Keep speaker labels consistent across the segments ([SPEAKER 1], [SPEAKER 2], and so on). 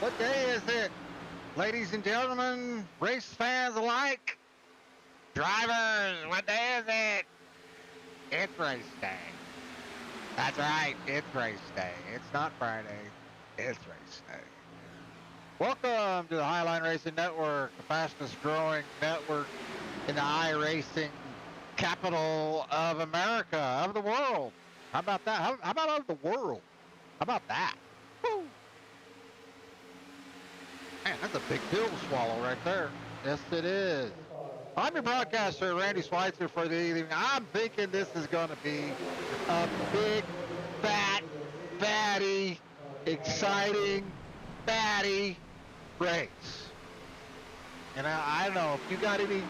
[SPEAKER 1] What day is it? Ladies and gentlemen, race fans alike, drivers, what day is it? It's race day. That's right, it's race day. It's not Friday, it's race day. Welcome to the Highline Racing Network, the fastest growing network in the iRacing capital of America, of the world. How about that? How about of the world? How about that? Woo! Man, that's a big pill to swallow right there. Yes, it is. I'm your broadcaster, Randy Schweitzer, for the evening. I'm thinking this is going to be a big, fat, fatty, exciting, fatty race. And I don't know, if you got any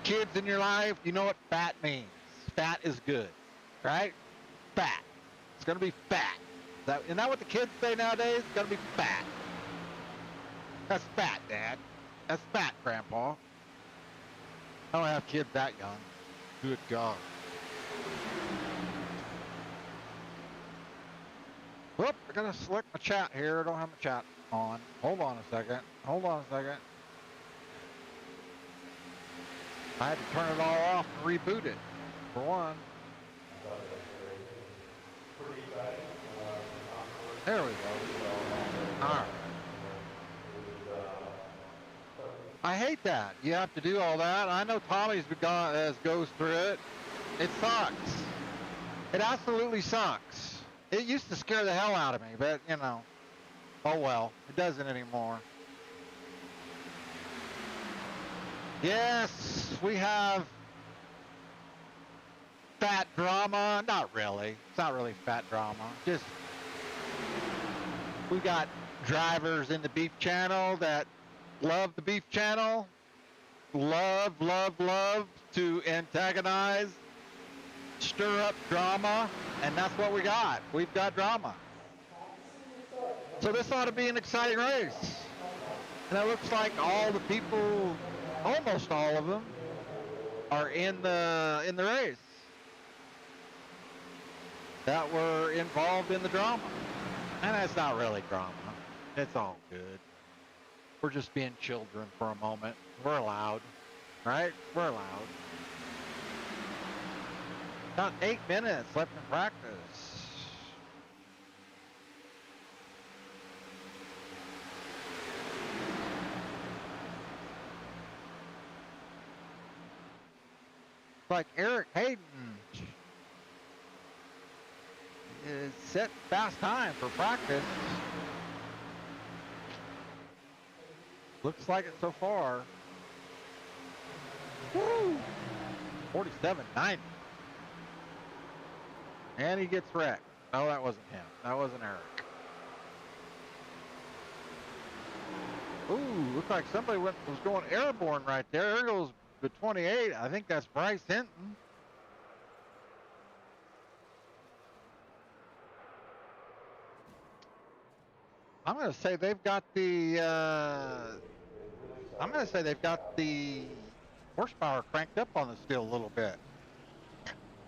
[SPEAKER 1] kids in your life, you know what fat means. Fat is good, right? Fat. It's going to be fat. Isn't that what the kids say nowadays? It's going to be fat. That's fat, Dad. That's fat, Grandpa. I don't have kids that young. Good God. Whoop, I gotta select my chat here. I don't have my chat on. Hold on a second. Hold on a second. I had to turn it all off and reboot it, for one. There we go. All right. I hate that. You have to do all that. I know Tommy's goes through it. It sucks. It absolutely sucks. It used to scare the hell out of me, but, you know, oh well. It doesn't anymore. Yes, we have fat drama. Not really. It's not really fat drama. Just, we got drivers in the beef channel that love the beef channel, love to antagonize, stir up drama, and that's what we got. We've got drama. So this ought to be an exciting race. And it looks like all the people, almost all of them, are in the race that were involved in the drama. And that's not really drama. It's all good. We're just being children for a moment. We're allowed, right? We're allowed. About 8 minutes left in practice. It's like Eric Hayden is set fast time for practice. Looks like it so far. Woo! 47.90. And he gets wrecked. No, that wasn't him. That wasn't Eric. Ooh, looks like somebody was going airborne right there. There goes the 28. I think that's Bryce Hinton. I'm going to say they've got the horsepower cranked up on the steel a little bit.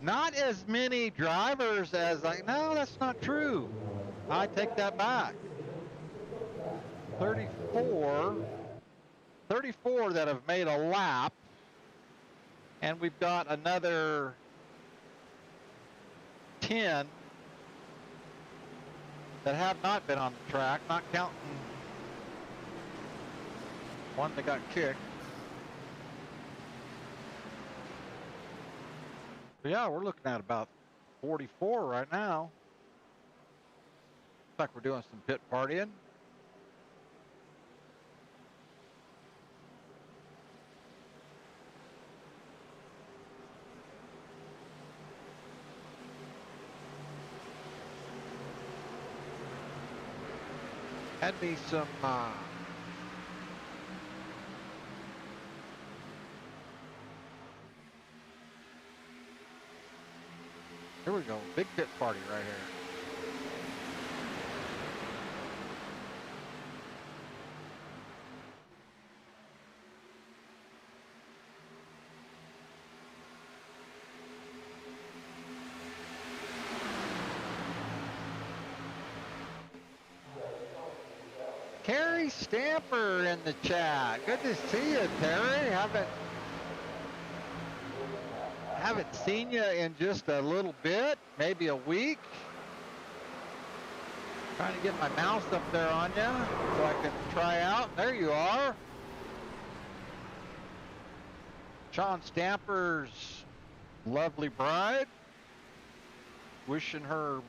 [SPEAKER 1] Not as many drivers as no, that's not true. I take that back. 34 that have made a lap. And we've got another 10 that have not been on the track, not counting one that got kicked. But yeah, we're looking at about 44 right now. Looks like we're doing some pit partying. Had me some here we go, big pit party right here. Terry Stamper in the chat. Good to see you, Terry. Haven't seen you in just a little bit, maybe a week. Trying to get my mouse up there on you so I can try out. There you are. Sean Stamper's lovely bride. Wishing her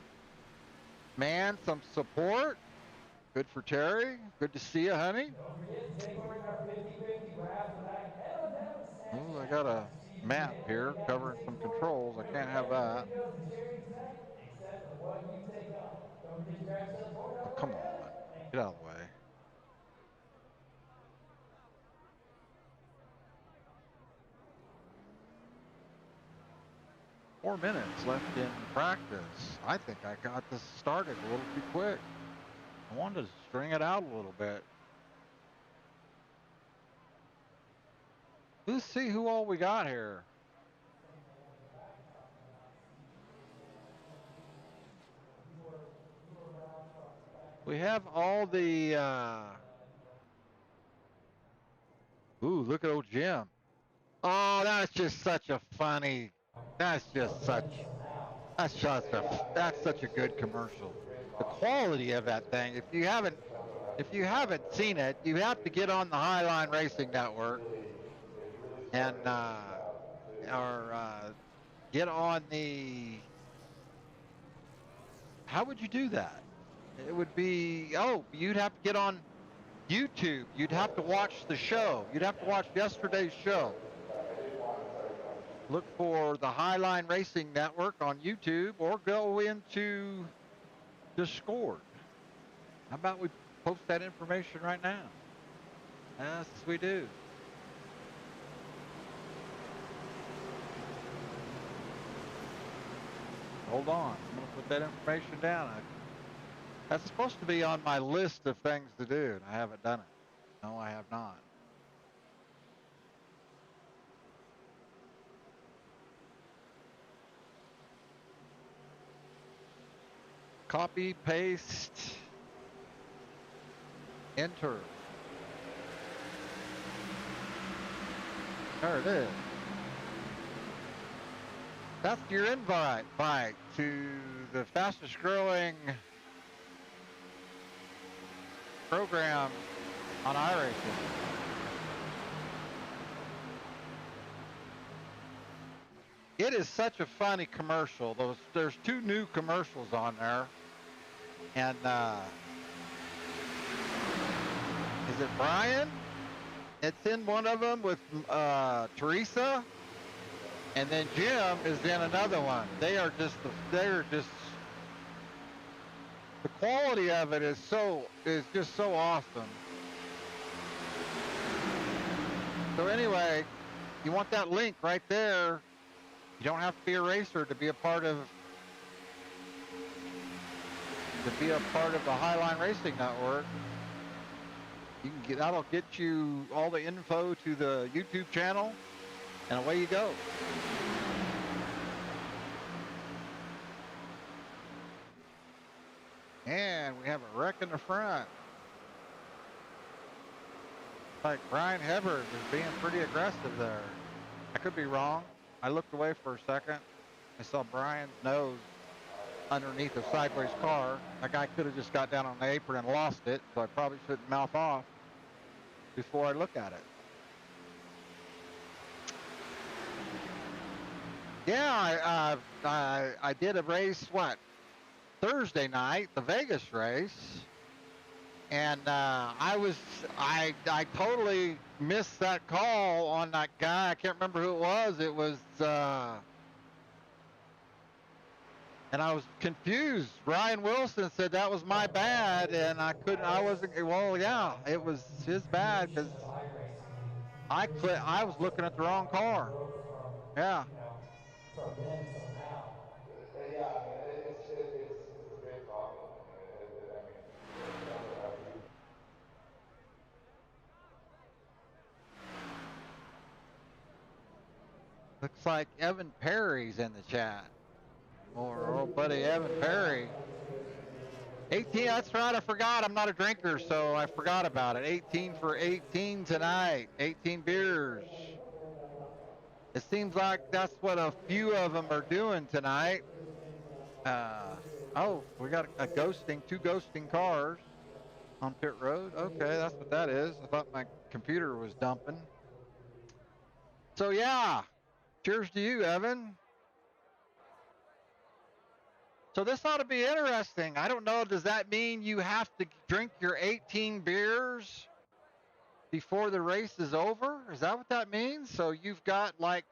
[SPEAKER 1] man some support. Good for Terry. Good to see you, honey. Oh, I got a map here covering some controls. I can't have that. Oh, come on. Get out of the way. Four minutes left in practice. I think I got this started a little too quick. I wanted to string it out a little bit. Let's see who all we got here. We have all the, ooh, look at old Jim. Oh, that's just such a funny, that's such a good commercial. The quality of that thing, if you haven't seen it, you have to get on the Highline Racing Network and, get on the, how would you do that? It would be, you'd have to get on YouTube. You'd have to watch the show. You'd have to watch yesterday's show. Look for the Highline Racing Network on YouTube or go into Discord. How about we post that information right now? Yes, we do. Hold on. I'm going to put that information down. That's supposed to be on my list of things to do, and I haven't done it. No, I have not. Copy, paste, enter. There it is. That's your invite to the fastest growing program on iRacing. It is such a funny commercial. There's two new commercials on there. And is it Brian? It's in one of them with Teresa. And then Jim is in another one. They're just the quality of it is just so awesome. So anyway, you want that link right there. You don't have to be a racer to be a part of the Highline Racing Network. You can that'll get you all the info to the YouTube channel, and away you go. And we have a wreck in the front. Like Brian Hebert is being pretty aggressive there. I could be wrong. I looked away for a second. I saw Brian's nose underneath a sideways car. That guy could have just got down on the apron and lost it, so I probably shouldn't mouth off before I look at it. Yeah, I did a race, Thursday night, the Vegas race, and I totally missed that call on that guy. I can't remember who it was. It was, and I was confused. Ryan Wilson said that was my bad, and it was his bad because I was looking at the wrong car. Yeah.
[SPEAKER 2] From then till now. Yeah, I mean, it's a big problem.
[SPEAKER 1] Looks like Evan Perry's in the chat. Or old buddy Evan Perry. 18, that's right. I forgot. I'm not a drinker, so I forgot about it. 18 for 18 tonight. 18 beers. It seems like that's what a few of them are doing tonight. Uh, oh, we got a ghosting, two ghosting cars on pit road. Okay, that's what that is. I thought my computer was dumping. So yeah, cheers to you, Evan. So this ought to be interesting. I don't know. Does that mean you have to drink your 18 beers before the race is over? Is that what that means? So you've got like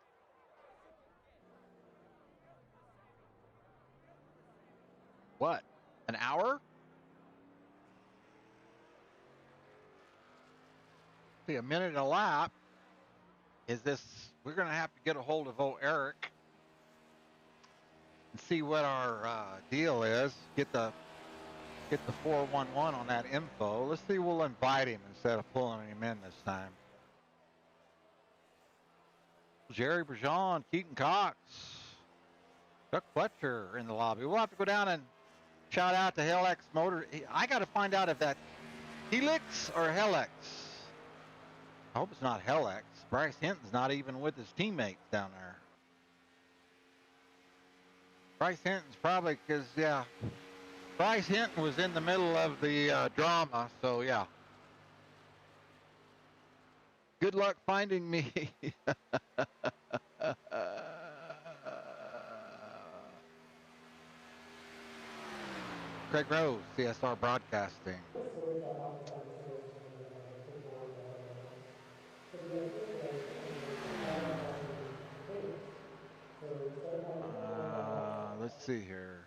[SPEAKER 1] what? An hour? See, a minute and a lap. Is this? We're going to have to get a hold of old Eric and see what our deal is. Get the 411 on that info. Let's see. We'll invite him instead of pulling him in this time. Jerry Bergeron, Keaton Cox, Chuck Fletcher in the lobby. We'll have to go down and shout out to Helix Motor. I got to find out if that's Helix or Helix. I hope it's not Helix. Bryce Hinton's not even with his teammates down there. Bryce Hinton's probably because, yeah, Bryce Hinton was in the middle of the drama, so yeah. Good luck finding me. Craig Rose, CSR Broadcasting. Let's see here.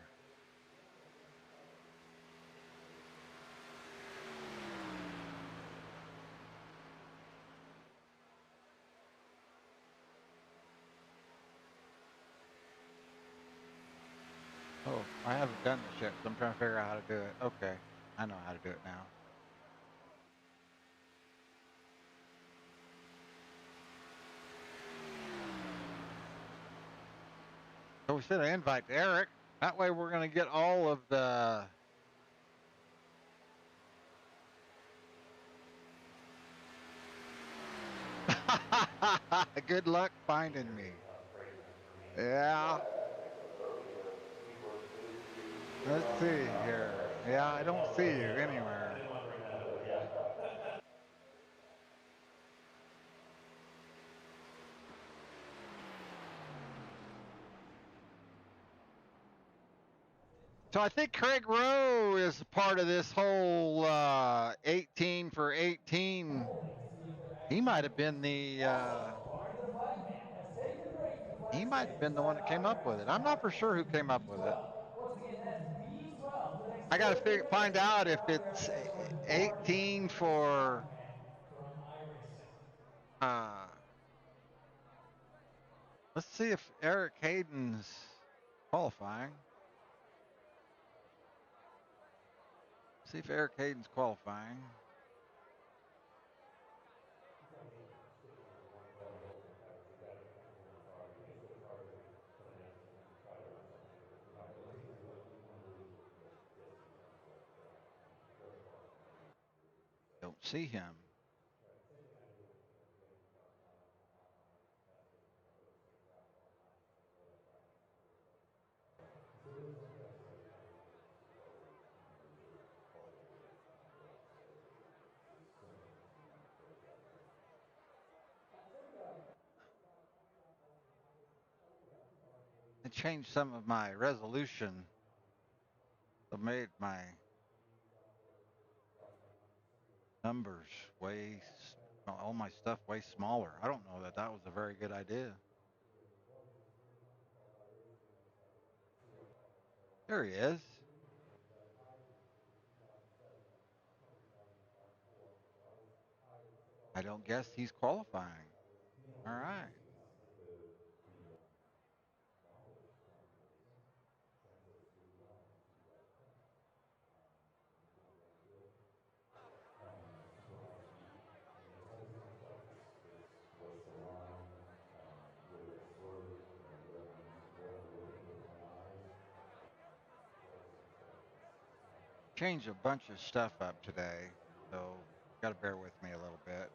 [SPEAKER 1] Oh, I haven't done this yet, so I'm trying to figure out how to do it. Okay, I know how to do it now. So we sent an invite to Eric. That way we're going to get all of the... Good luck finding me. Yeah. Let's see here. Yeah, I don't see you anywhere. So I think Craig Rowe is part of this whole 18 for 18. He might have been the he might have been the one that came up with it. I'm not for sure who came up with it. I got to find out if it's 18 for uh let's see if Eric Hayden's qualifying. See if Eric Hayden's qualifying. Don't see him. I changed some of my resolution. I made my numbers way, all my stuff way smaller. I don't know that that was a very good idea. There he is. I don't guess he's qualifying. All right. Changed a bunch of stuff up today, so got to bear with me a little bit.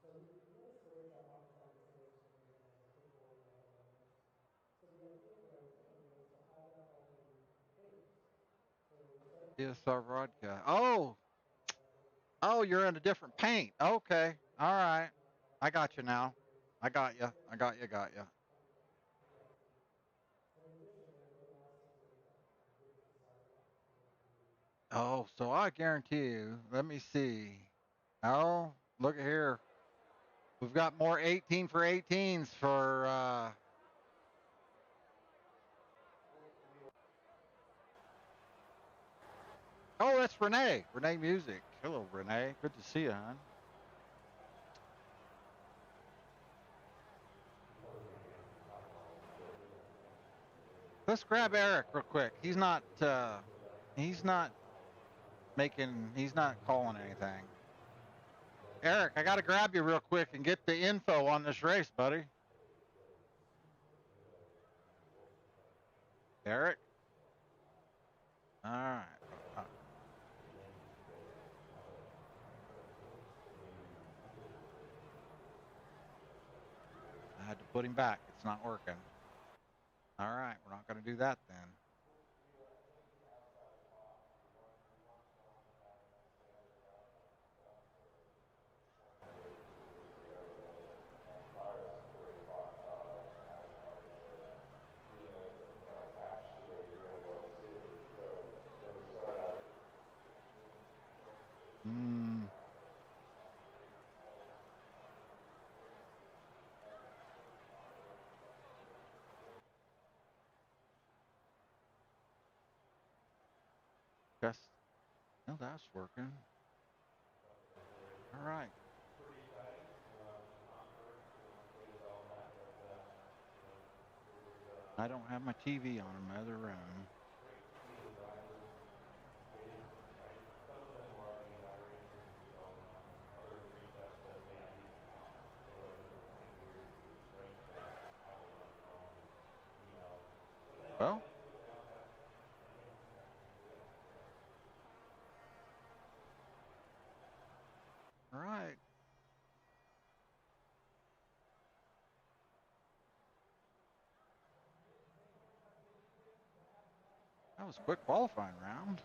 [SPEAKER 2] So we had a switch on modified the switch and we had a paperwork we had to run in. So the idea of what I was thinking was to hide up all of the cables. So instead of having
[SPEAKER 1] ESR vodka. Oh, you're in a different paint. Okay. All right. I got you now. I got you. I got you. Got you.
[SPEAKER 2] in addition, it allows us to get the sidewalk
[SPEAKER 1] Oh, so I guarantee you. Let me see. Oh, look at here. We've got more 18 for 18s for. Oh, that's Renee. Renee Music. Hello, Renee. Good to see you, hon. Let's grab Eric real quick. He's not. He's not making. He's not calling anything. Eric, I got to grab you real quick and get the info on this race, buddy. Eric. All right. I had to put him back. It's not working. All right. We're not going to do that then. Hmm. Guess. No, that's working. All right. I don't have my TV on in my other room. Well. All right. That was a quick qualifying round.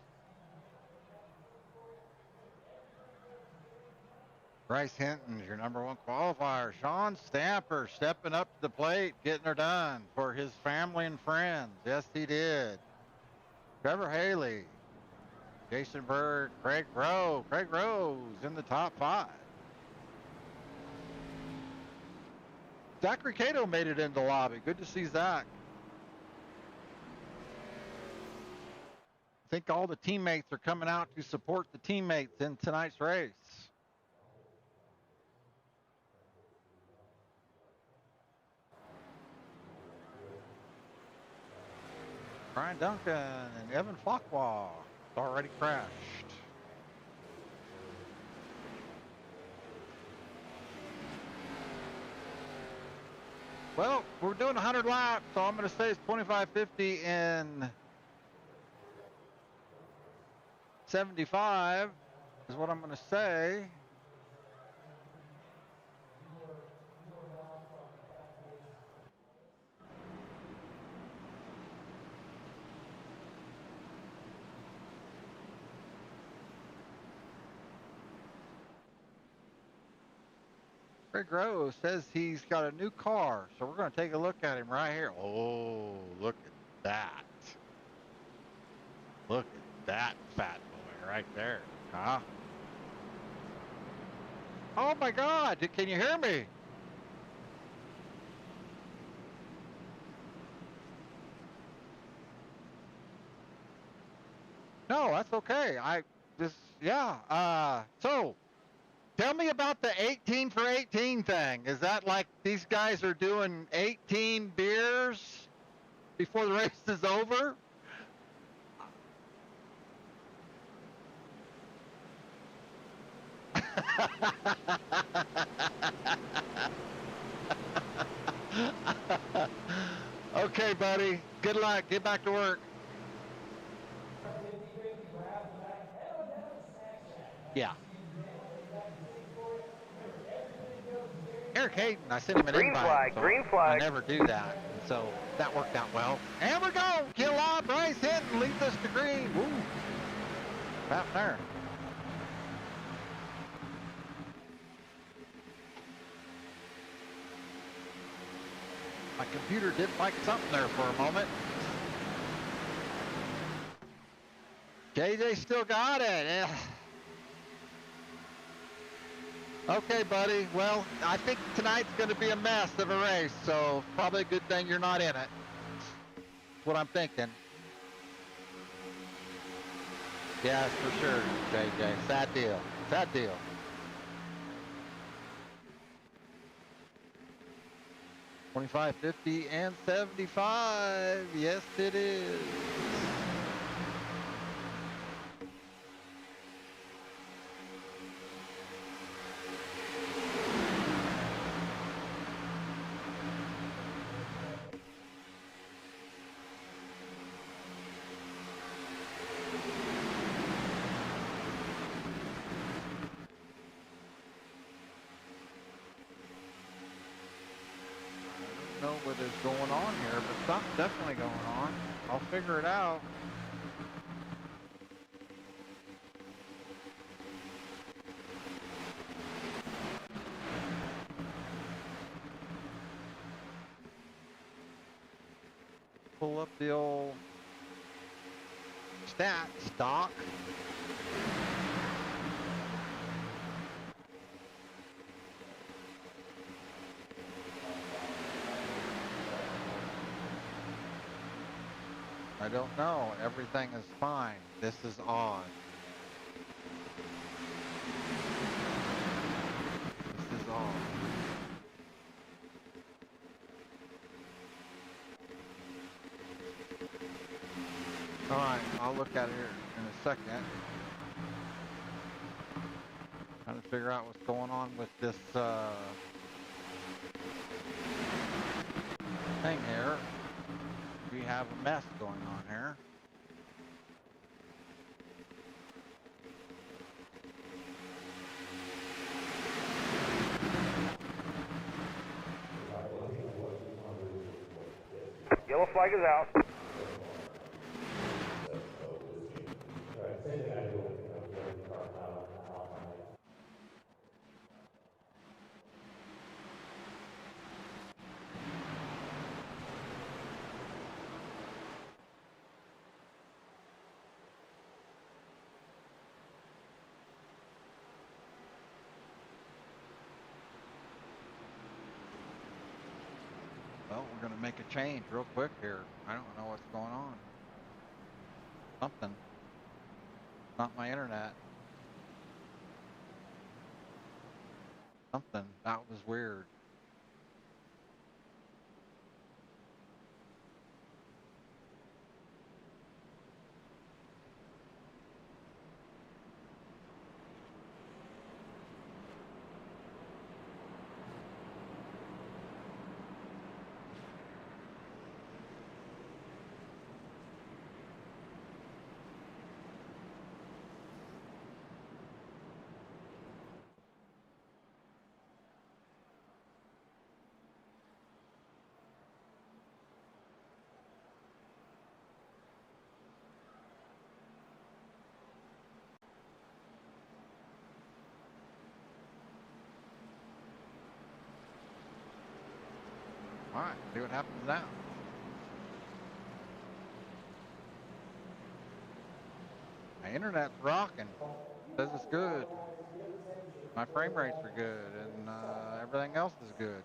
[SPEAKER 1] Bryce Hinton's your number one qualifier. Sean Stamper stepping up to the plate, getting her done for his family and friends. Yes, he did. Trevor Haley, Jason Berg, Craig Rowe. Craig Rowe's in the top 5. Zachary Cato made it into the lobby. Good to see Zach. I think all the teammates are coming out to support the teammates in tonight's race. Brian Duncan and Evan Flocqua already crashed. Well, we're doing 100 laps, so I'm going to say it's 25:50 and 75 is what I'm going to say. Craig Rose says he's got a new car, so we're going to take a look at him right here. Oh, look at that. Look at that fat boy right there, huh? Oh my God, can you hear me? No, that's okay. So tell me about the 18 for 18 thing. Is that like these guys are doing 18 beers before the race is over? Okay, buddy. Good luck. Get back to work. Yeah. Eric Hayden, I sent him an invite, so
[SPEAKER 3] green
[SPEAKER 1] I
[SPEAKER 3] flag.
[SPEAKER 1] never do that. And so that worked out well. And we're going. Kill off. Bryce Hinton leads us to green. Woo. What happened there? My computer did like something there for a moment. JJ still got it. Okay, buddy. Well, I think tonight's going to be a mess of a race, so probably a good thing you're not in it. That's what I'm thinking. Yes, for sure, JJ. Sad deal. Sad deal. $25, $50, and $75. Yes, it is. I don't know what is going on here, but something's definitely going on. I'll figure it out. Pull up the old stat stock. I don't know. Everything is fine. This is odd. This is odd. All right, I'll look at it here in a second. Trying to figure out what's going on with this thing here. We have a mess going on here.
[SPEAKER 3] Yellow flag is out.
[SPEAKER 1] Well, we're going to make a change real quick here. I don't know what's going on. Something. Not my internet. Something. That was weird. All right, see what happens now. My internet's rocking. Says it's good. My frame rates are good, and everything else is good.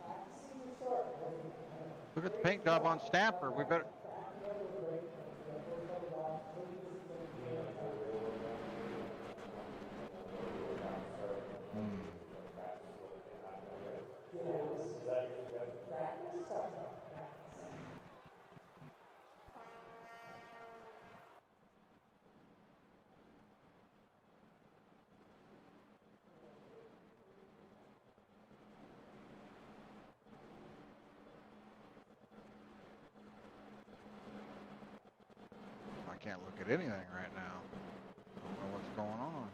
[SPEAKER 1] Look at the paint job on Stamper. We better. I can't look at anything right now. I don't know what's going on.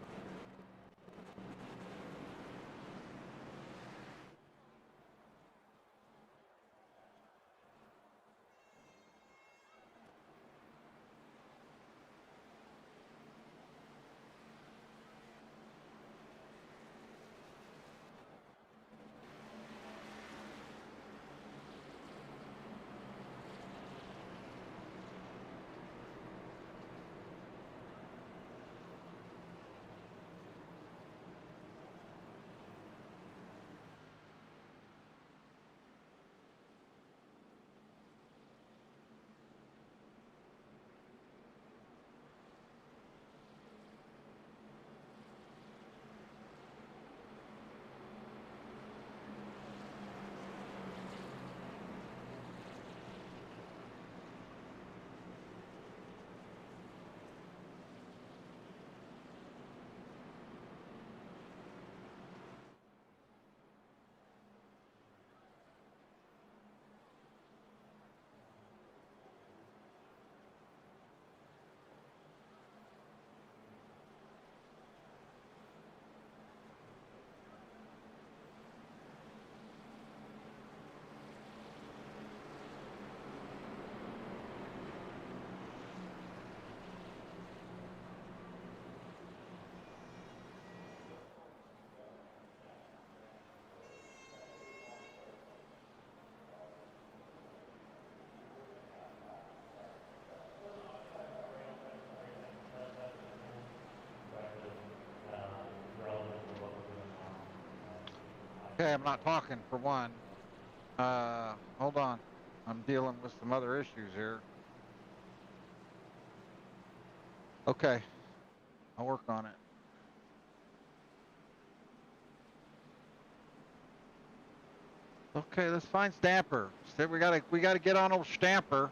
[SPEAKER 1] Okay, I'm not talking for one. Hold on. I'm dealing with some other issues here. Okay, I'll work on it. Okay, let's find Stamper. So we gotta get on old Stamper.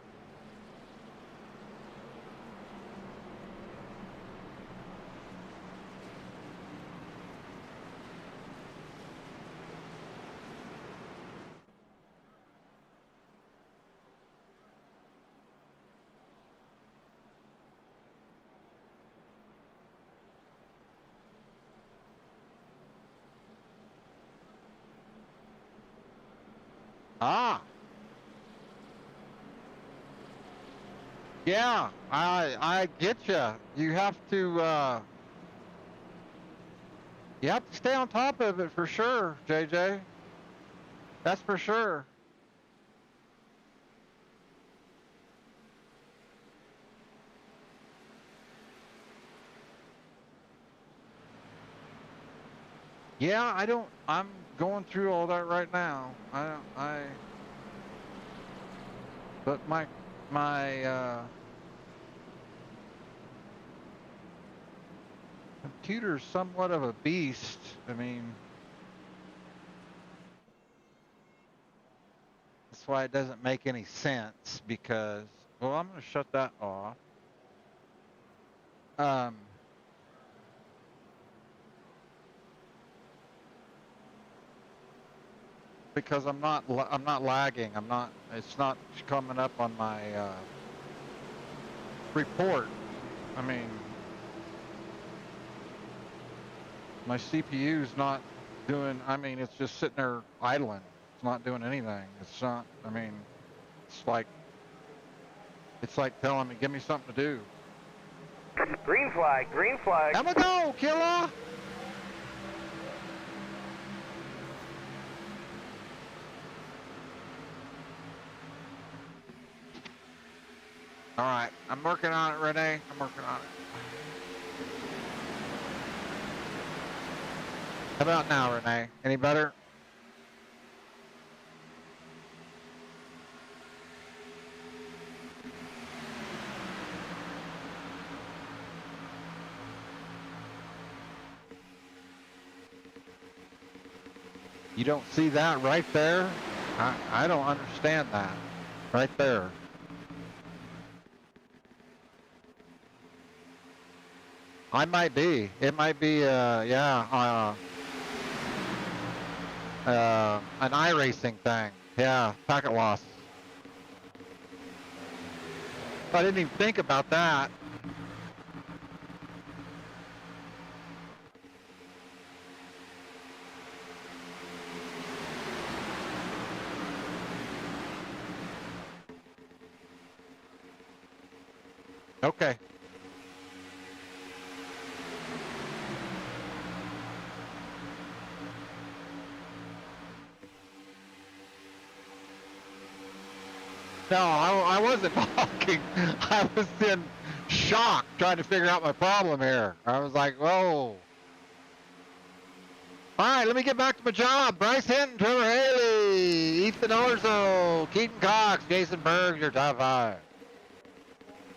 [SPEAKER 1] Ah, yeah, I get you. You have to stay on top of it for sure, JJ. That's for sure. Yeah, I'm going through all that right now. But my computer's somewhat of a beast. I mean, that's why it doesn't make any sense because, well, I'm going to shut that off. Um, because I'm not lagging. It's not coming up on my report. I mean, my CPU's not doing, I mean, it's just sitting there idling. It's not doing anything. It's not, I mean, it's like telling me, give me something to do.
[SPEAKER 3] Green flag, green flag.
[SPEAKER 1] Have a go, killer! All right, I'm working on it, Renee. I'm working on it. How about now, Renee? Any better? You don't see that right there? I don't understand that. Right there. I might be. It might be, yeah, an iRacing thing. Yeah, packet loss. I didn't even think about that. Okay. No, I wasn't talking. I was in shock trying to figure out my problem here. I was like, whoa. All right, let me get back to my job. Bryce Hinton, Trevor Haley, Ethan Orzo, Keaton Cox, Jason Berg, your top 5.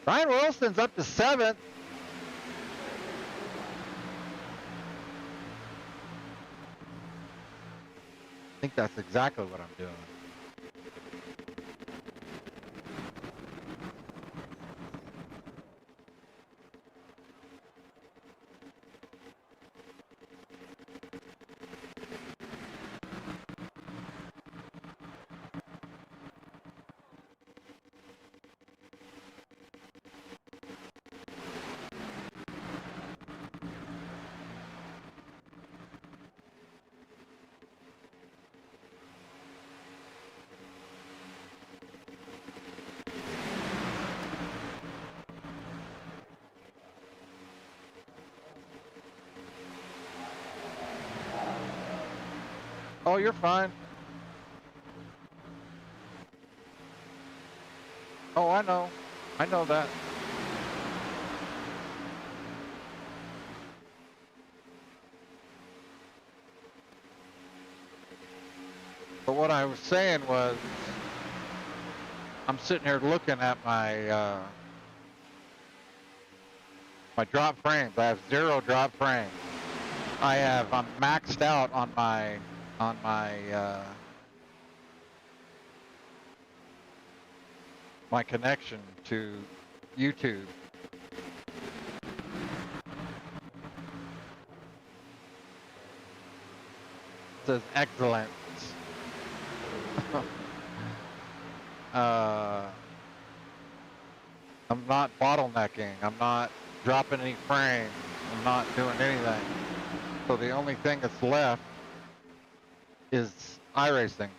[SPEAKER 1] Ryan Wilson's up to 7th. I think that's exactly what I'm doing. Oh, you're fine. Oh, I know. I know that. But what I was saying was, I'm sitting here looking at my my drop frames. I have 0 drop frames. I'm maxed out on my my connection to YouTube. It says excellent. I'm not bottlenecking. I'm not dropping any frames. I'm not doing anything. So the only thing that's left is iRacing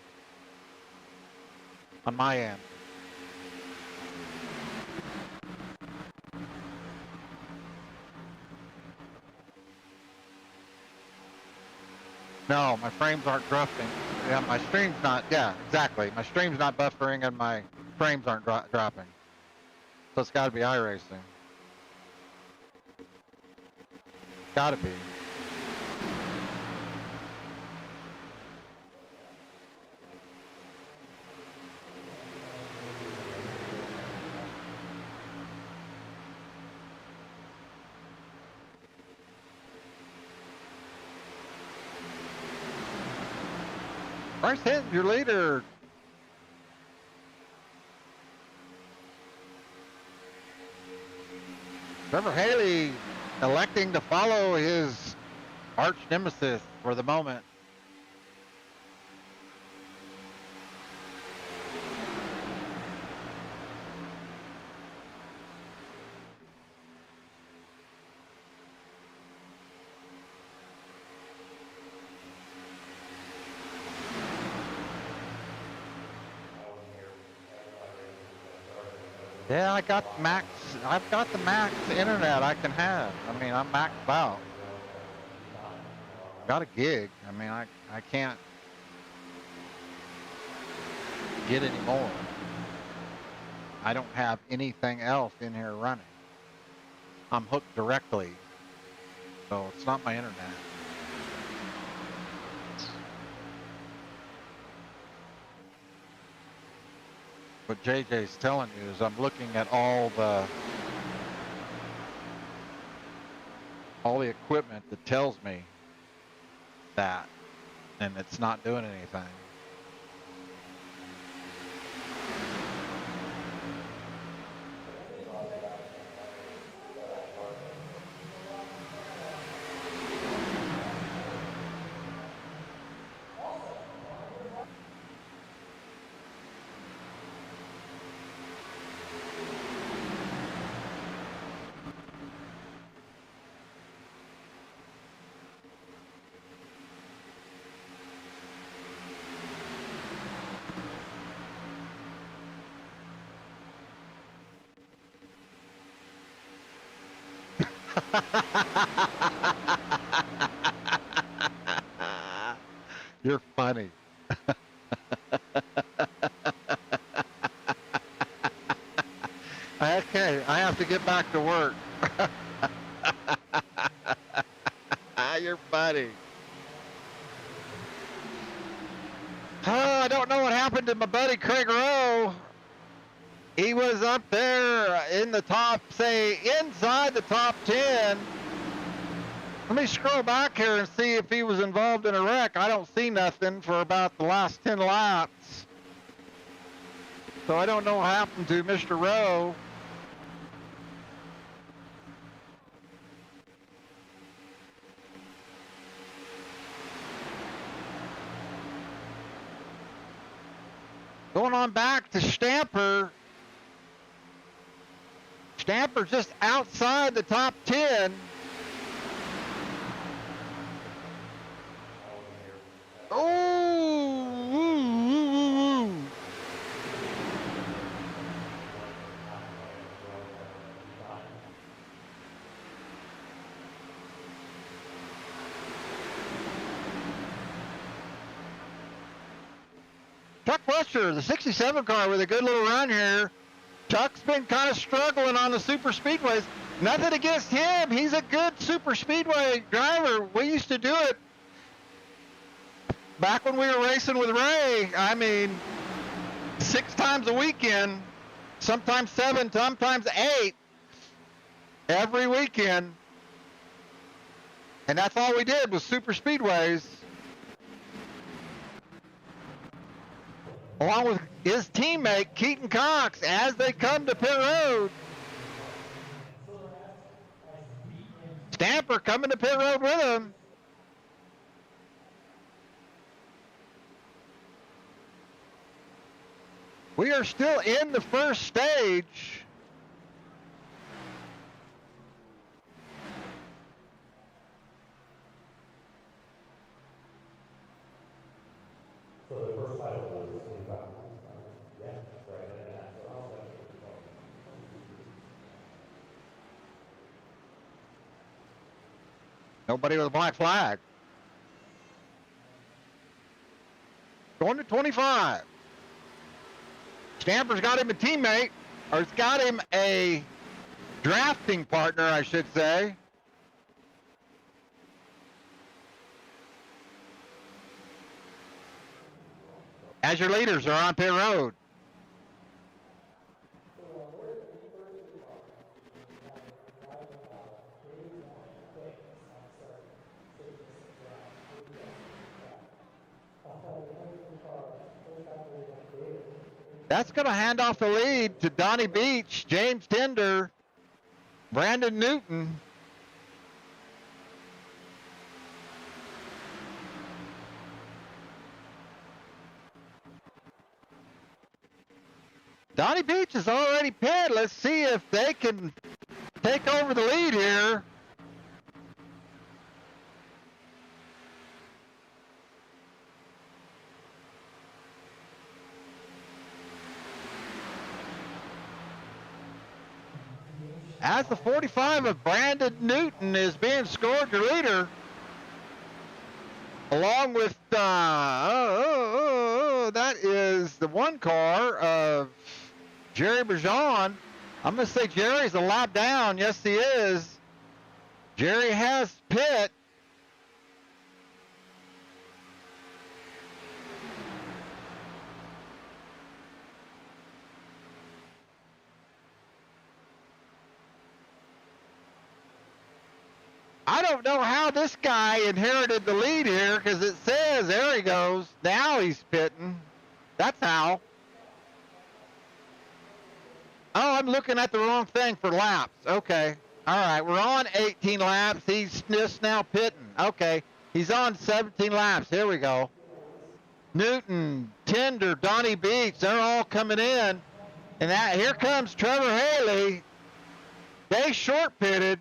[SPEAKER 1] on my end. No, my frames aren't dropping. Yeah, my stream's not, yeah, exactly. My stream's not buffering and my frames aren't dropping. So it's gotta be iRacing. Gotta be. Bryce Hinton, your leader. Trevor Haley electing to follow his arch nemesis for the moment. Yeah, I've got the max internet I can have. I mean, I'm maxed out. Got a gig. I mean, I can't get any more. I don't have anything else in here running. I'm hooked directly, so it's not my internet. What JJ's telling you is I'm looking at all the equipment that tells me that, and it's not doing anything. You're funny. Okay, I have to get back to work. You're funny. I don't know what happened to my buddy Craig Rowe. He was up there in the top, say, inside the top 10. Let me scroll back here and see if he was involved in a wreck. I don't see nothing for about the last 10 laps. So I don't know what happened to Mr. Rowe. Going on back to Stamper. Stamper's just outside the top 10. Oh! Chuck Buster, the 67 car with a good little run here. Chuck's been kind of struggling on the super speedways. Nothing against him. He's a good super speedway driver. We used to do it back when we were racing with Ray, I mean, 6 times a weekend, sometimes 7, sometimes 8, every weekend. And that's all we did was super speedways. Along with his teammate, Keaton Cox, as they come to pit road. Stamper coming to pit road with him. We are still in the first stage.
[SPEAKER 2] So the first title was 25. Yeah, right. So I was like,
[SPEAKER 1] Nobody with a black flag. Going to 25. Stamper's got him a teammate, or it's got him a drafting partner, I should say. As your leaders are on pit road. That's going to hand off the lead to Donnie Beach, James Tender, Brandon Newton. Donnie Beach is already pit. Let's see if they can take over the lead here. As the 45 of Brandon Newton is being scored your leader, along with, that is the one car of Jerry Bergeron. I'm going to say Jerry's a lap down. Yes, he is. Jerry has pit. I don't know how this guy inherited the lead here because it says, there he goes. Now he's pitting. That's how. Oh, I'm looking at the wrong thing for laps. Okay. All right. We're on 18 laps. He's just now pitting. Okay. He's on 17 laps. Here we go. Newton, Tender, Donnie Beach, they're all coming in. And that here comes Trevor Haley. They short pitted.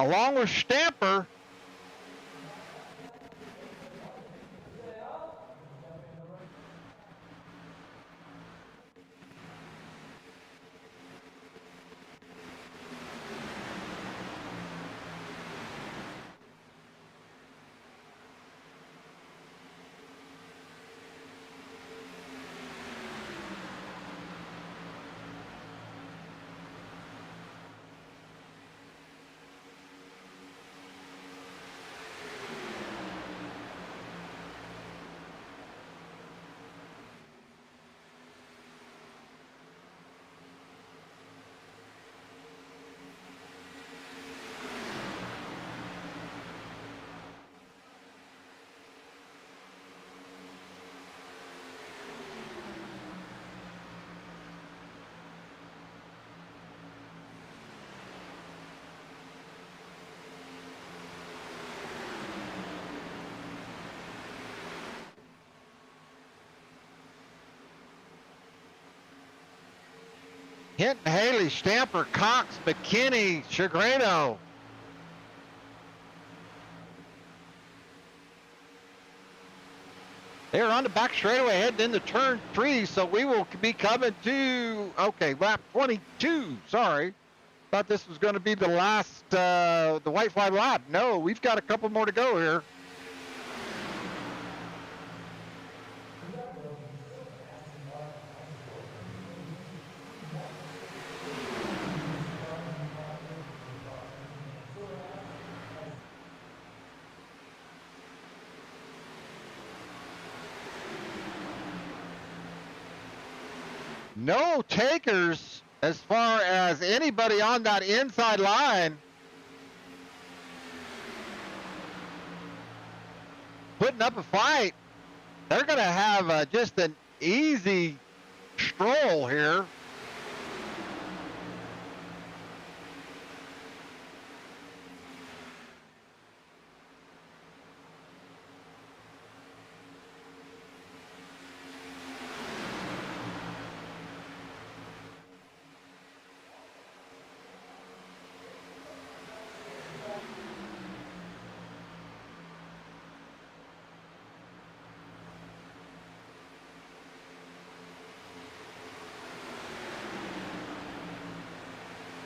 [SPEAKER 1] Along with Stamper. Hinton, Haley, Stamper, Cox, McKinney, Chigrano. They're on the back straightaway heading into turn 3, so we will be coming to, okay, lap 22, sorry. Thought this was going to be the last, the white flag lap. No, we've got a couple more to go here. No takers as far as anybody on that inside line. Putting up a fight. They're going to have just an easy stroll here.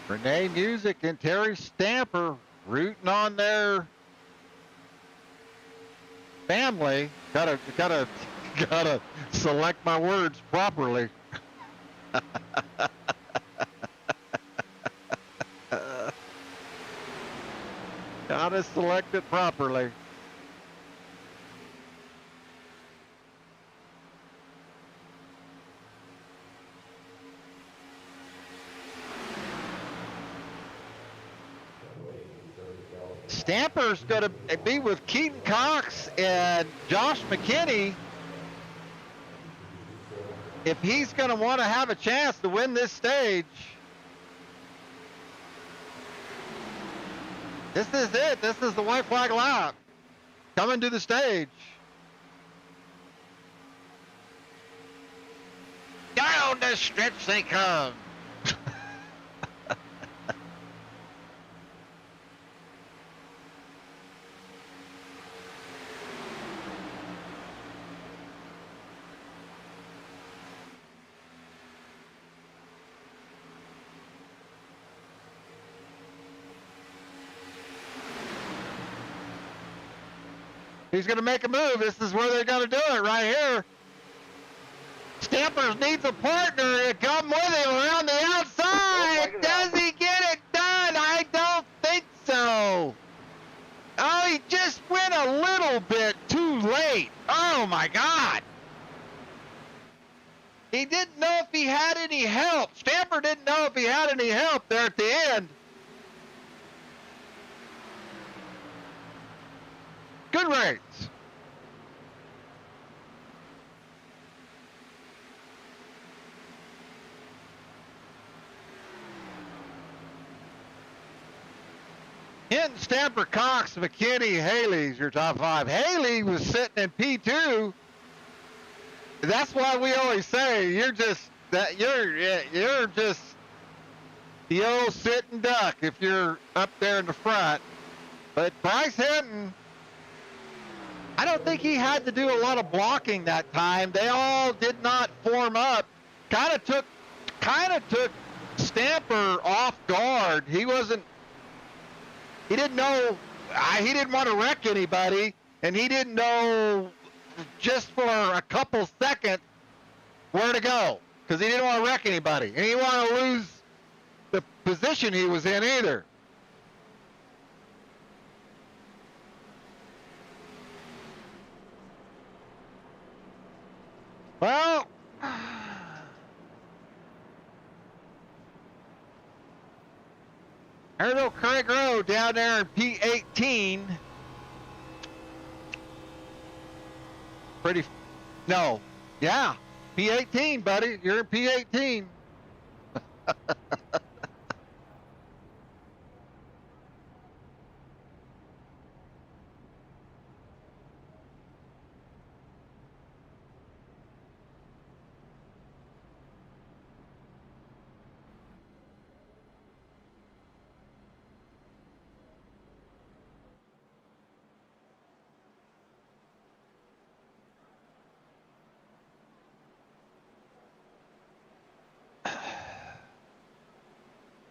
[SPEAKER 1] Renee Music and Terry Stamper rooting on their family. Gotta select my words properly. Gotta select it properly. Stamper's going to be with Keaton Cox and Josh McKinney if he's going to want to have a chance to win this stage. This is it. This is the white flag lap. Coming to the stage. Down the stretch they come. He's going to make a move. This is where they're going to do it right here. Stampers needs a partner to come with him around the outside. Does he get it done? I don't think so. Oh, he just went a little bit too late. Oh, my God. He didn't know if he had any help. Stamper didn't know if he had any help there at the end. Good race. Hinton, Stamper, Cox, McKinney, Haley's your top five. Haley was sitting in P2. That's why we always say you're just the old sitting duck if you're up there in the front. But Bryce Hinton, I don't think he had to do a lot of blocking that time. They all did not form up. Kind of took Stamper off guard. He didn't know, he didn't want to wreck anybody, and he didn't know just for a couple seconds where to go, because he didn't want to wreck anybody, and he didn't want to lose the position he was in either. Well, there's no Craig Road down there in P18. Yeah, P18, buddy. You're in P18.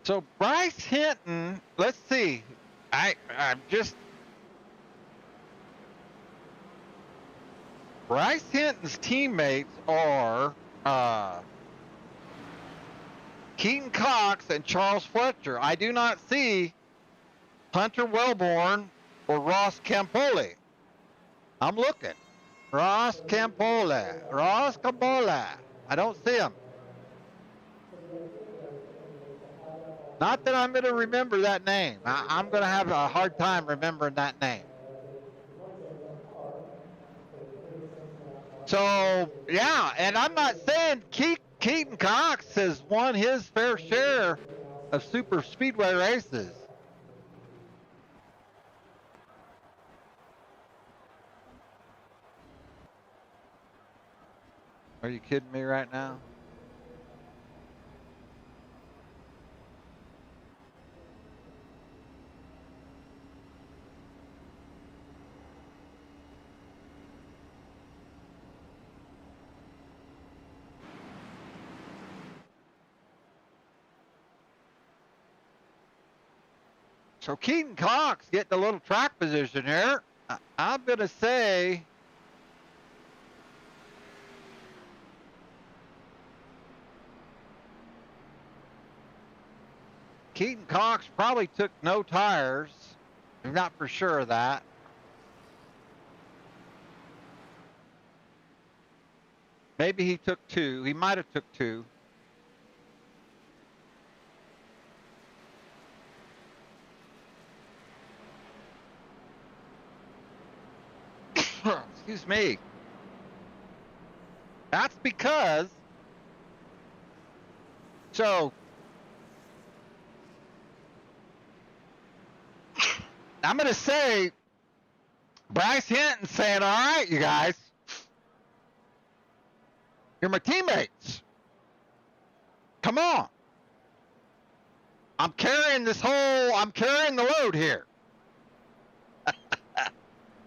[SPEAKER 1] So Bryce Hinton, let's see. Bryce Hinton's teammates are Keaton Cox and Charles Fletcher. I do not see Hunter Wellborn or Ross Campoli. I'm looking. Ross Campoli. I don't see him. Not that I'm going to remember that name. I'm going to have a hard time remembering that name. So, yeah, and I'm not saying Keaton Cox has won his fair share of super speedway races. Are you kidding me right now? So Keaton Cox getting a little track position here. I'm going to say Keaton Cox probably took no tires. I'm not for sure of that. Maybe he took two. He might have took two. Excuse me. That's because, so I'm going to say Bryce Hinton saying, all right, you guys, you're my teammates. Come on. I'm carrying the load here.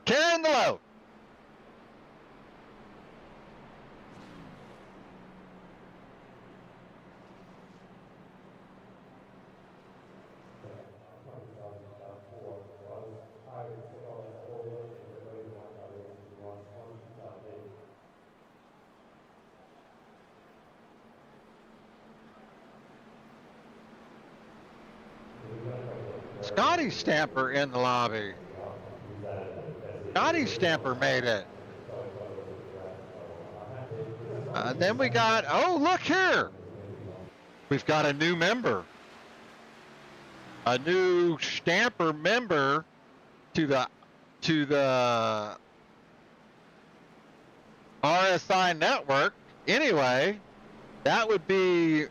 [SPEAKER 1] Carrying the load. Scotty Stamper in the lobby. Scotty Stamper made it. Then we got, oh, look here. We've got a new member. A new Stamper member to the RSI network. Anyway, that would be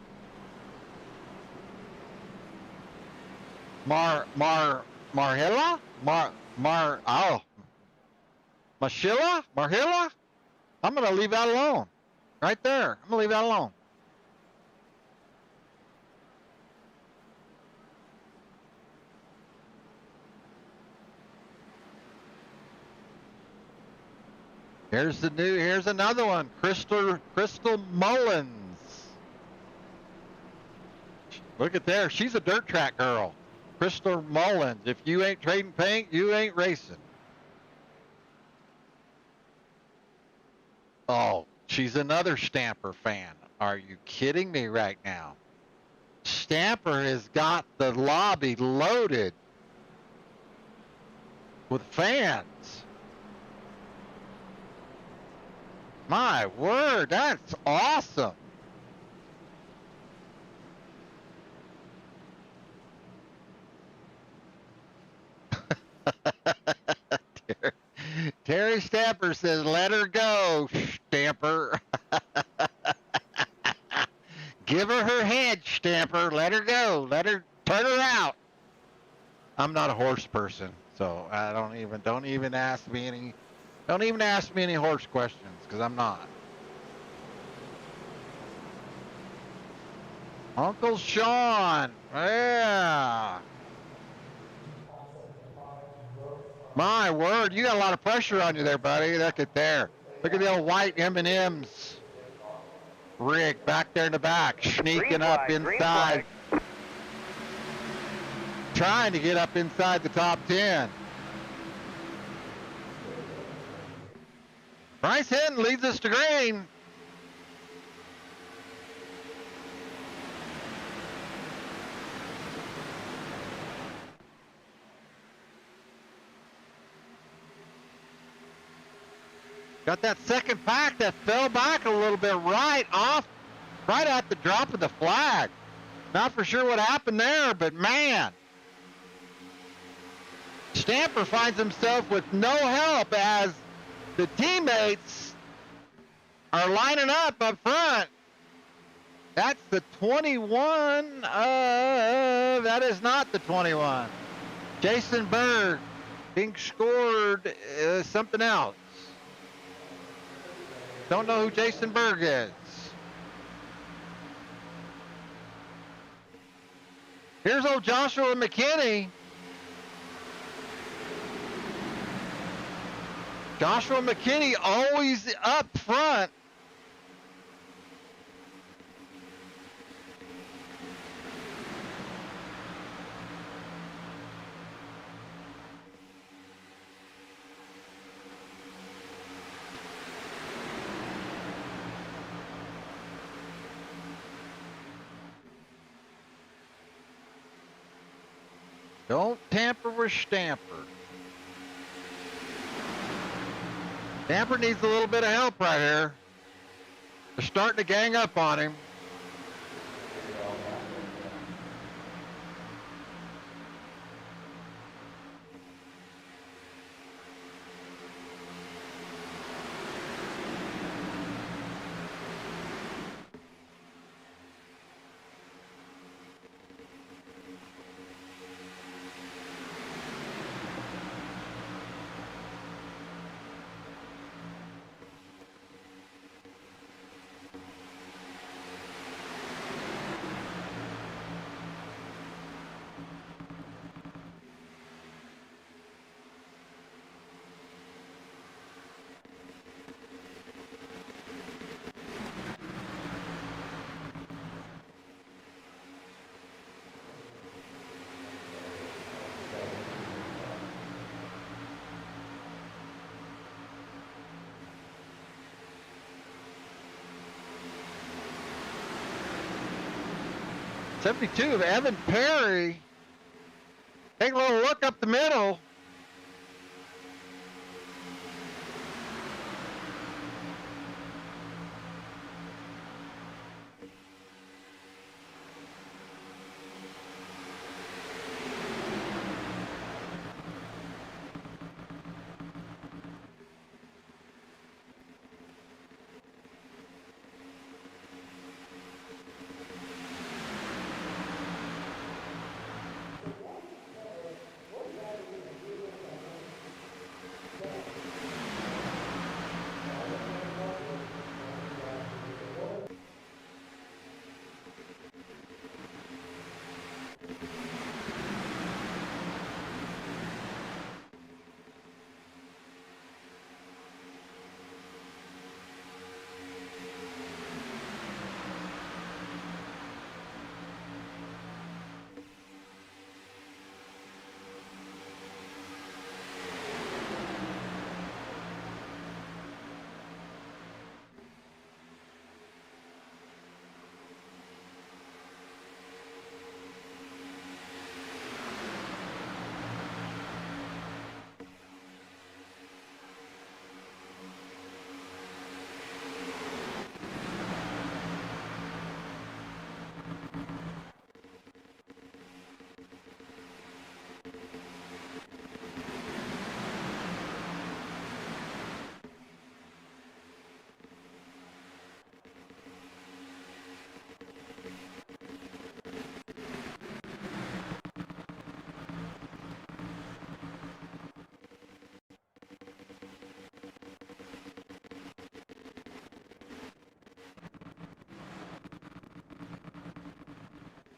[SPEAKER 1] Marhilla? Marhilla? I'm going to leave that alone. Right there. I'm going to leave that alone. Here's another one. Crystal Mullins. Look at there. She's a dirt track girl. Crystal Mullins. If you ain't trading paint, you ain't racing. Oh, she's another Stamper fan. Are you kidding me right now? Stamper has got the lobby loaded with fans. My word, that's awesome. Terry Stamper says, let her go, Stamper. Give her her head, Stamper. Let her go. Let her turn her out. I'm not a horse person, so I don't even ask me any horse questions, because I'm not. Uncle Sean, yeah. My word, you got a lot of pressure on you there, buddy. Look at there. Look at the old white M&M's rig back there in the back, sneaking up inside. Trying to get up inside the top 10. Bryce Hinton leads us to green. Got that second pack that fell back a little bit right at the drop of the flag. Not for sure what happened there, but man. Stamper finds himself with no help as the teammates are lining up front. That's the 21. That is not the 21. Jason Berg being scored something else. Don't know who Jason Berg is. Here's old Joshua McKinney. Joshua McKinney always up front. Don't tamper with Stamper. Stamper needs a little bit of help right here. They're starting to gang up on him. '72 of Evan Perry. Take a little look up the middle.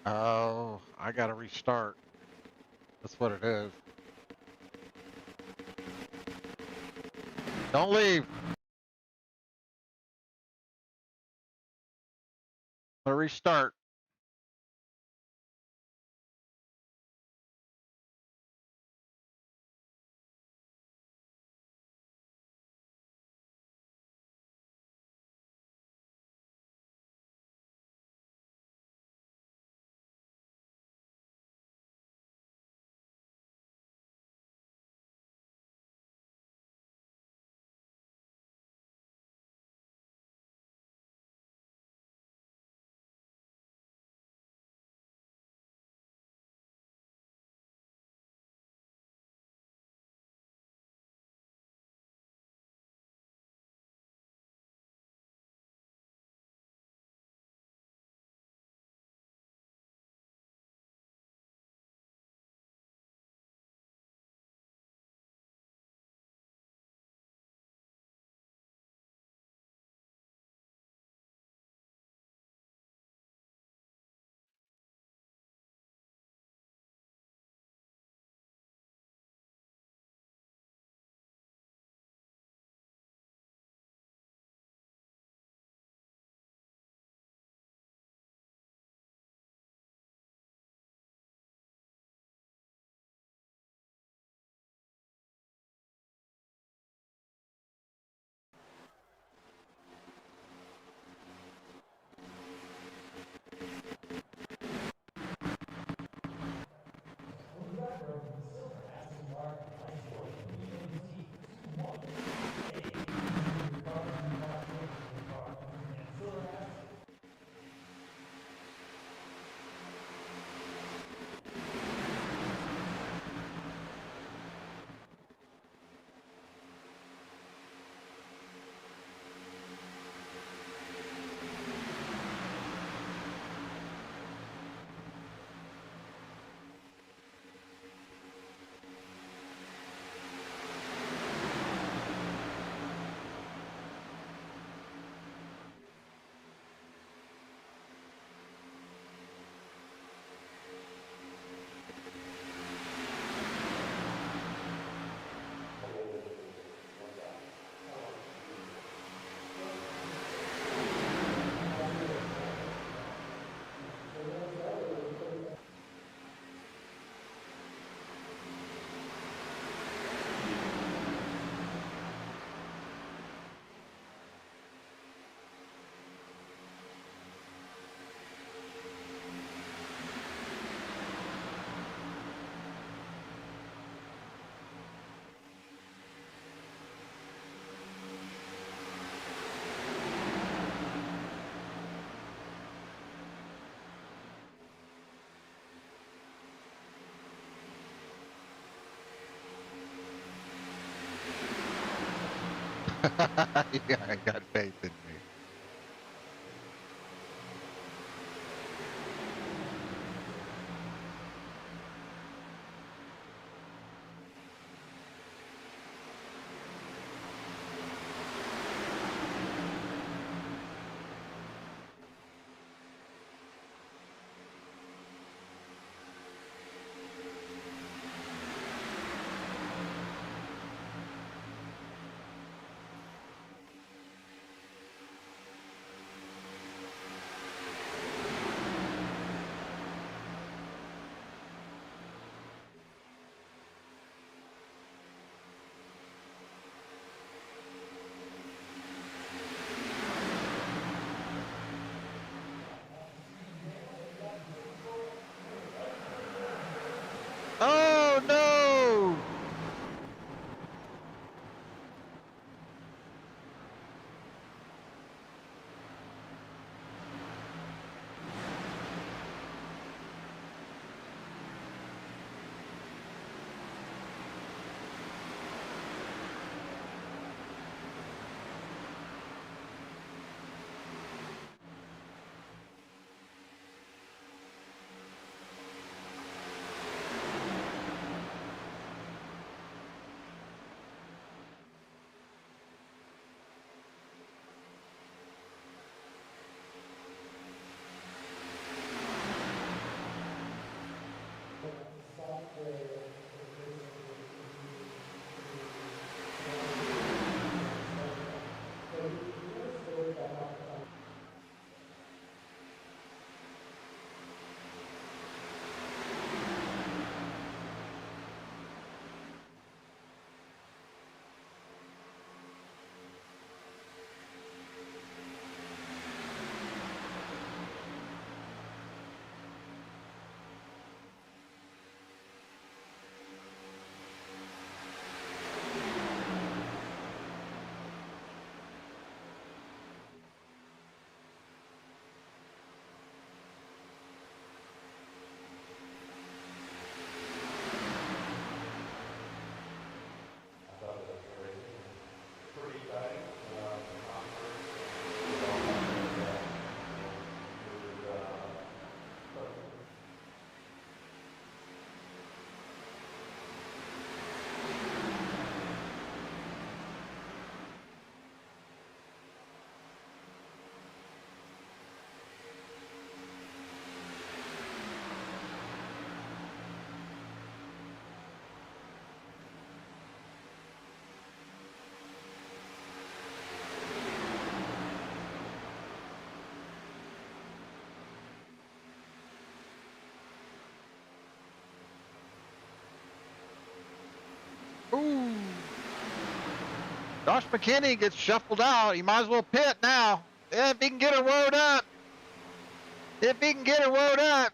[SPEAKER 1] Oh, I gotta restart. That's what it is. Don't leave. I'll restart. Yeah, I got faith in me. Oh no! Ooh. Josh McKinney gets shuffled out. He might as well pit now. If he can get her wound up. If he can get her wound up.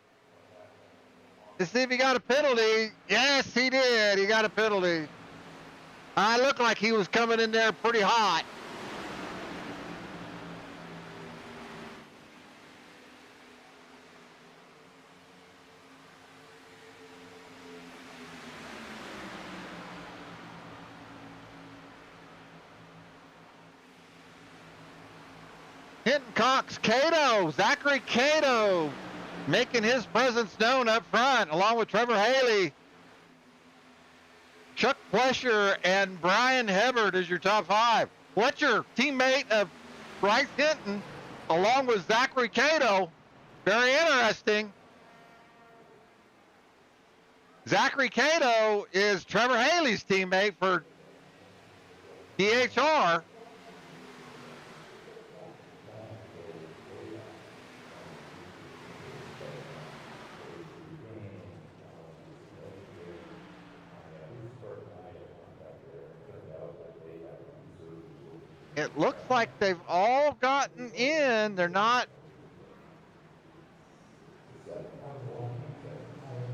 [SPEAKER 1] To see if he got a penalty. Yes, he did. He got a penalty. I looked like he was coming in there pretty hot. Hinton Cox, Cato, Zachary Cato, making his presence known up front, along with Trevor Haley. Chuck Flesher and Brian Hebert is your top five. Fletcher, teammate of Bryce Hinton, along with Zachary Cato. Very interesting. Zachary Cato is Trevor Haley's teammate for DHR. It looks like they've all gotten in. They're not.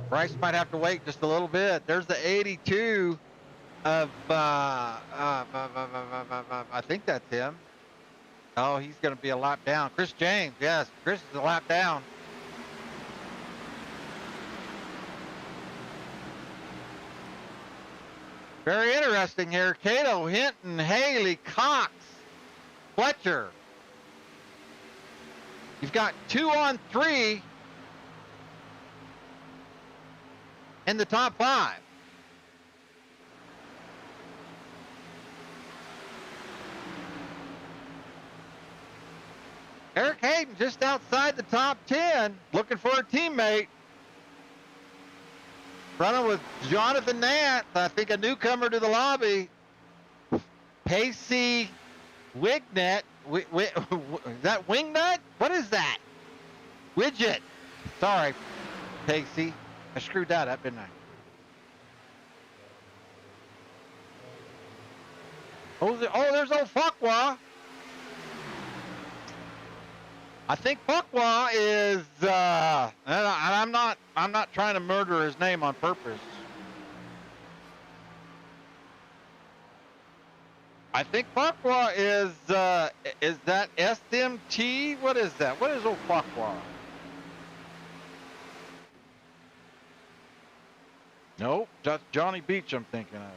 [SPEAKER 1] Bryce might have to wait just a little bit. There's the 82 of, I think that's him. Oh, he's going to be a lap down. Chris James, yes, Chris is a lap down. Very interesting here. Cato, Hinton, Haley, Cox, Fletcher. You've got 2 on 3 in the top 5. Eric Hayden just outside the top 10, looking for a teammate. Running with Jonathan Nance, I think a newcomer to the lobby. Pacey Wignet. Is that Wingnut? What is that? Widget. Sorry, Pacey. I screwed that up, didn't I? Oh, there's old Fuqua. I think Fuqua is, and I'm not trying to murder his name on purpose. I think Fuqua is that SMT? What is that? What is old Fuqua? Nope, that's Johnny Beach I'm thinking of.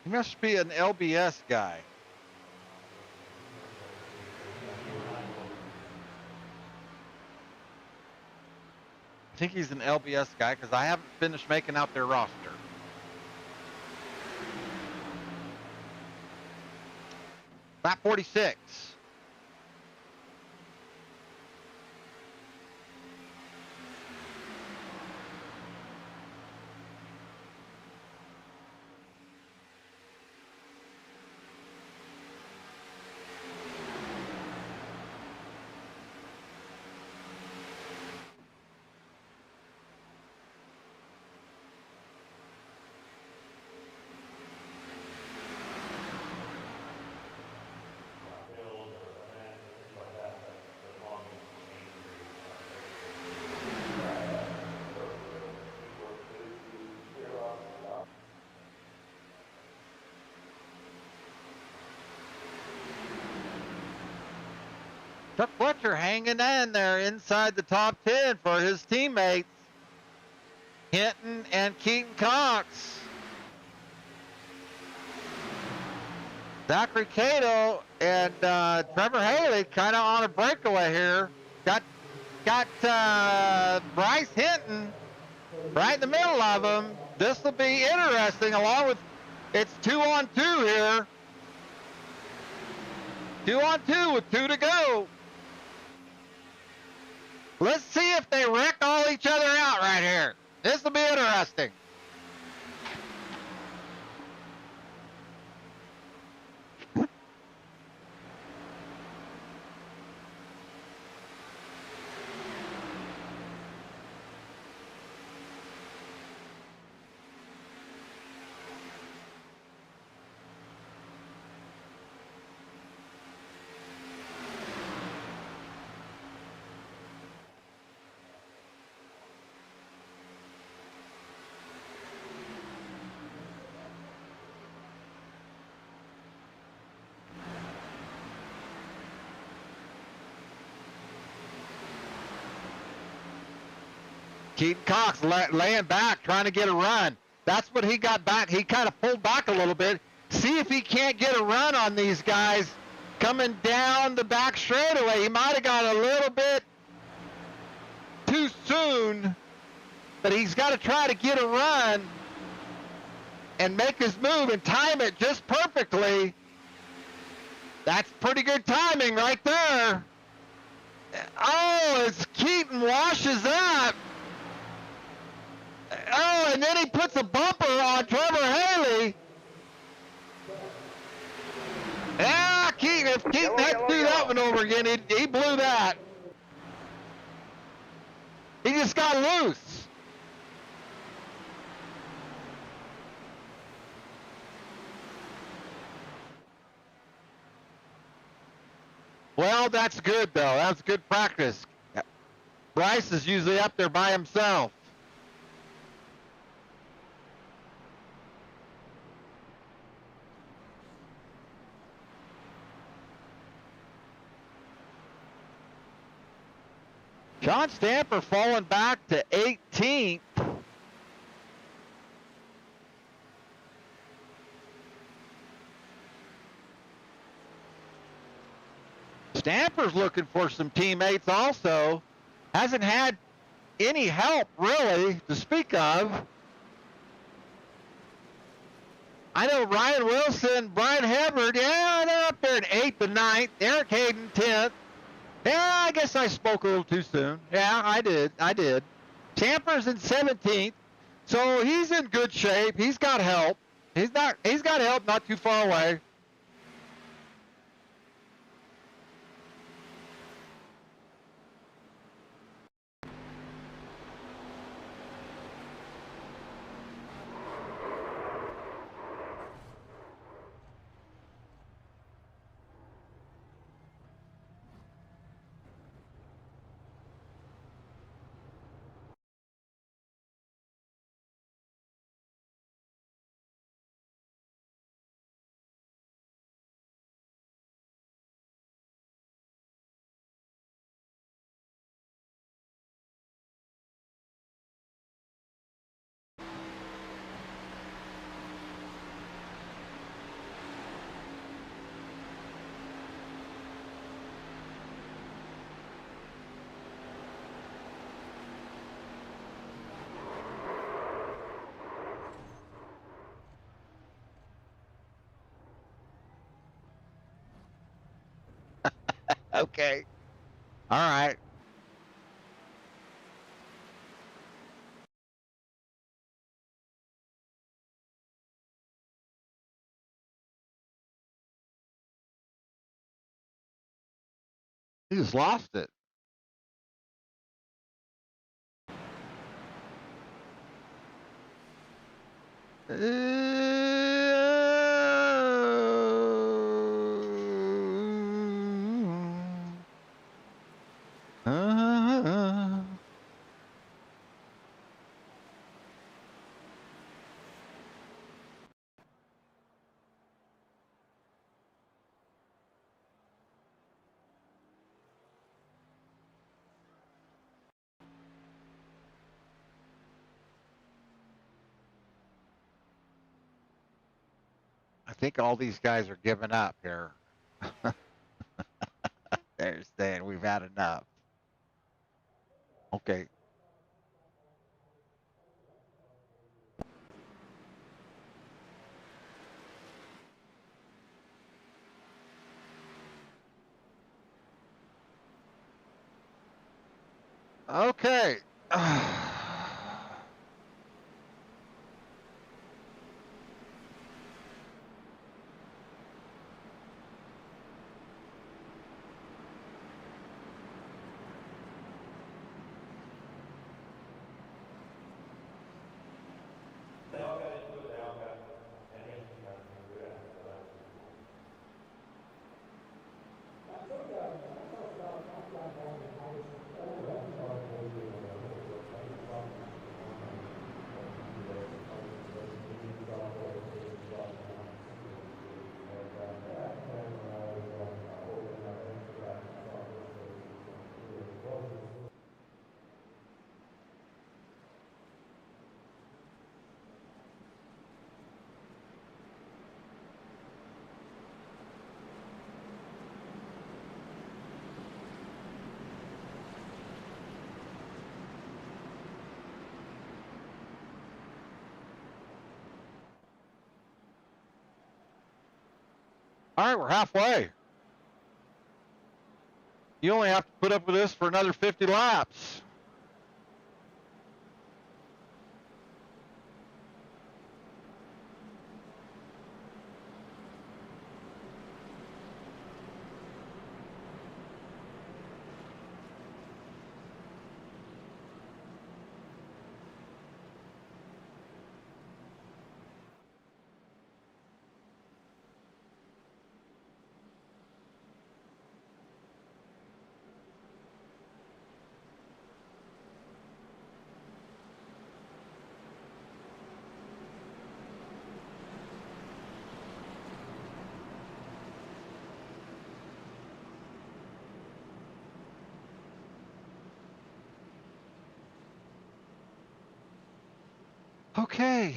[SPEAKER 1] He must be an LBS guy. I think he's an LBS guy because I haven't finished making out their roster. Lap 46. Chuck Fletcher hanging in there inside the top 10 for his teammates, Hinton and Keaton Cox. Zachary Cato and Trevor Haley kind of on a breakaway here. Got Bryce Hinton right in the middle of them. This will be interesting along with, it's 2 on 2 here. 2 on 2 with 2 to go. Let's see if they wreck all each other out right here. This will be interesting. Keaton Cox laying back, trying to get a run. That's what he got back. He kind of pulled back a little bit. See if he can't get a run on these guys coming down the back straightaway. He might have got a little bit too soon, but he's got to try to get a run and make his move and time it just perfectly. That's pretty good timing right there. Oh, as Keaton washes up. Oh, and then he puts a bumper on Trevor Haley. Yeah, Keaton, if Keaton had to do that one over again, he blew that. He just got loose. Well, that's good, though. That's good practice. Bryce is usually up there by himself. John Stamper falling back to 18th. Stamper's looking for some teammates also. Hasn't had any help, really, to speak of. I know Ryan Wilson, Brian Hubbard, yeah, they're up there in 8th and 9th. Eric Hayden, 10th. Yeah, I guess I spoke a little too soon. Yeah, I did. Stamper's in 17th. So he's in good shape. He's got help. He's got help not too far away. Okay. All right. He just lost it. I think all these guys are giving up here. They're saying we've had enough. Okay. Okay. All right, we're halfway. You only have to put up with this for another 50 laps. Okay.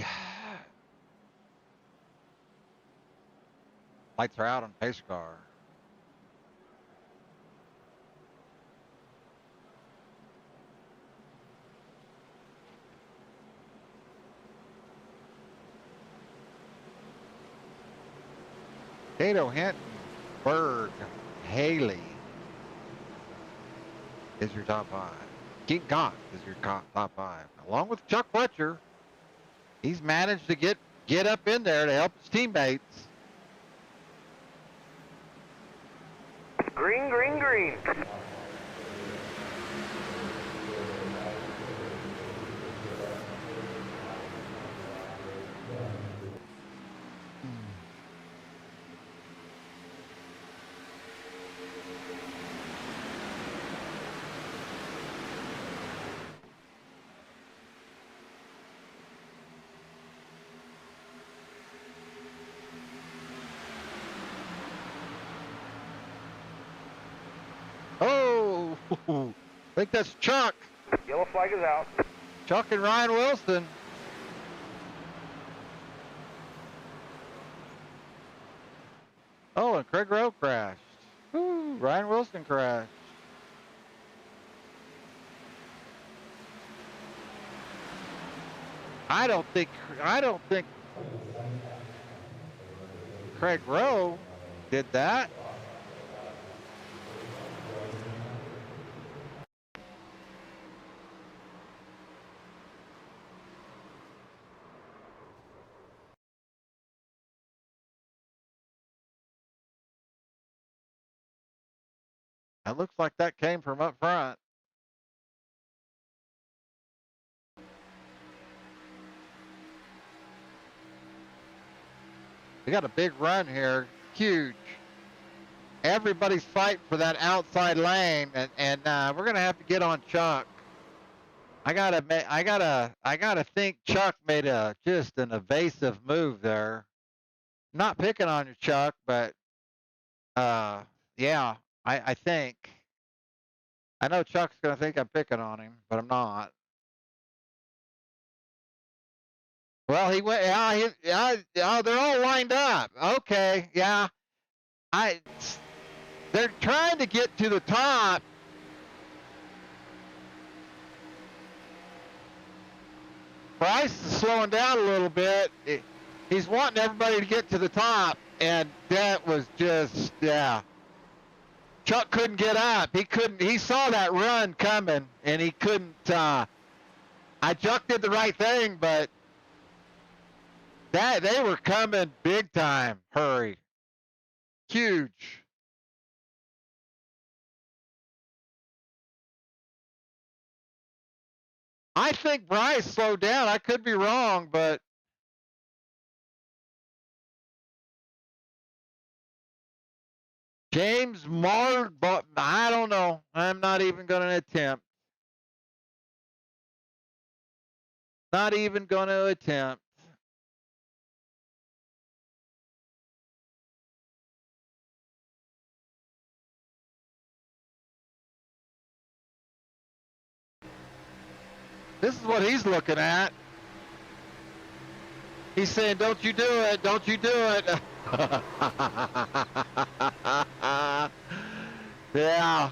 [SPEAKER 1] Lights are out on pace car. Cato, Hinton, Berg, Haley is your top five. Keaton Cox is your top five. Along with Chuck Fletcher, he's managed to get up in there to help his teammates.
[SPEAKER 3] Green, green, green.
[SPEAKER 1] Oh, I think that's Chuck.
[SPEAKER 3] Yellow flag is out.
[SPEAKER 1] Chuck and Ryan Wilson. Oh, and Craig Rowe crashed. Ooh, Ryan Wilson crashed. I don't think Craig Rowe did that. It looks like that came from up front. We got a big run here, huge. Everybody's fighting for that outside lane, and we're gonna have to get on Chuck. I gotta think Chuck made just an evasive move there. Not picking on you, Chuck, but yeah, I think. I know Chuck's gonna think I'm picking on him, but I'm not. Well, he went. Yeah, they're all lined up. Okay, yeah. They're trying to get to the top. Bryce is slowing down a little bit. He's wanting everybody to get to the top, and that was just, yeah. Chuck couldn't get up. He saw that run coming, and he couldn't, Chuck did the right thing, but they were coming big time, hurry. Huge. I think Bryce slowed down. I could be wrong, but James Mark, but I don't know. I'm not even going to attempt. Not even going to attempt. This is what he's looking at. He's saying, don't you do it, don't you do it. Yeah,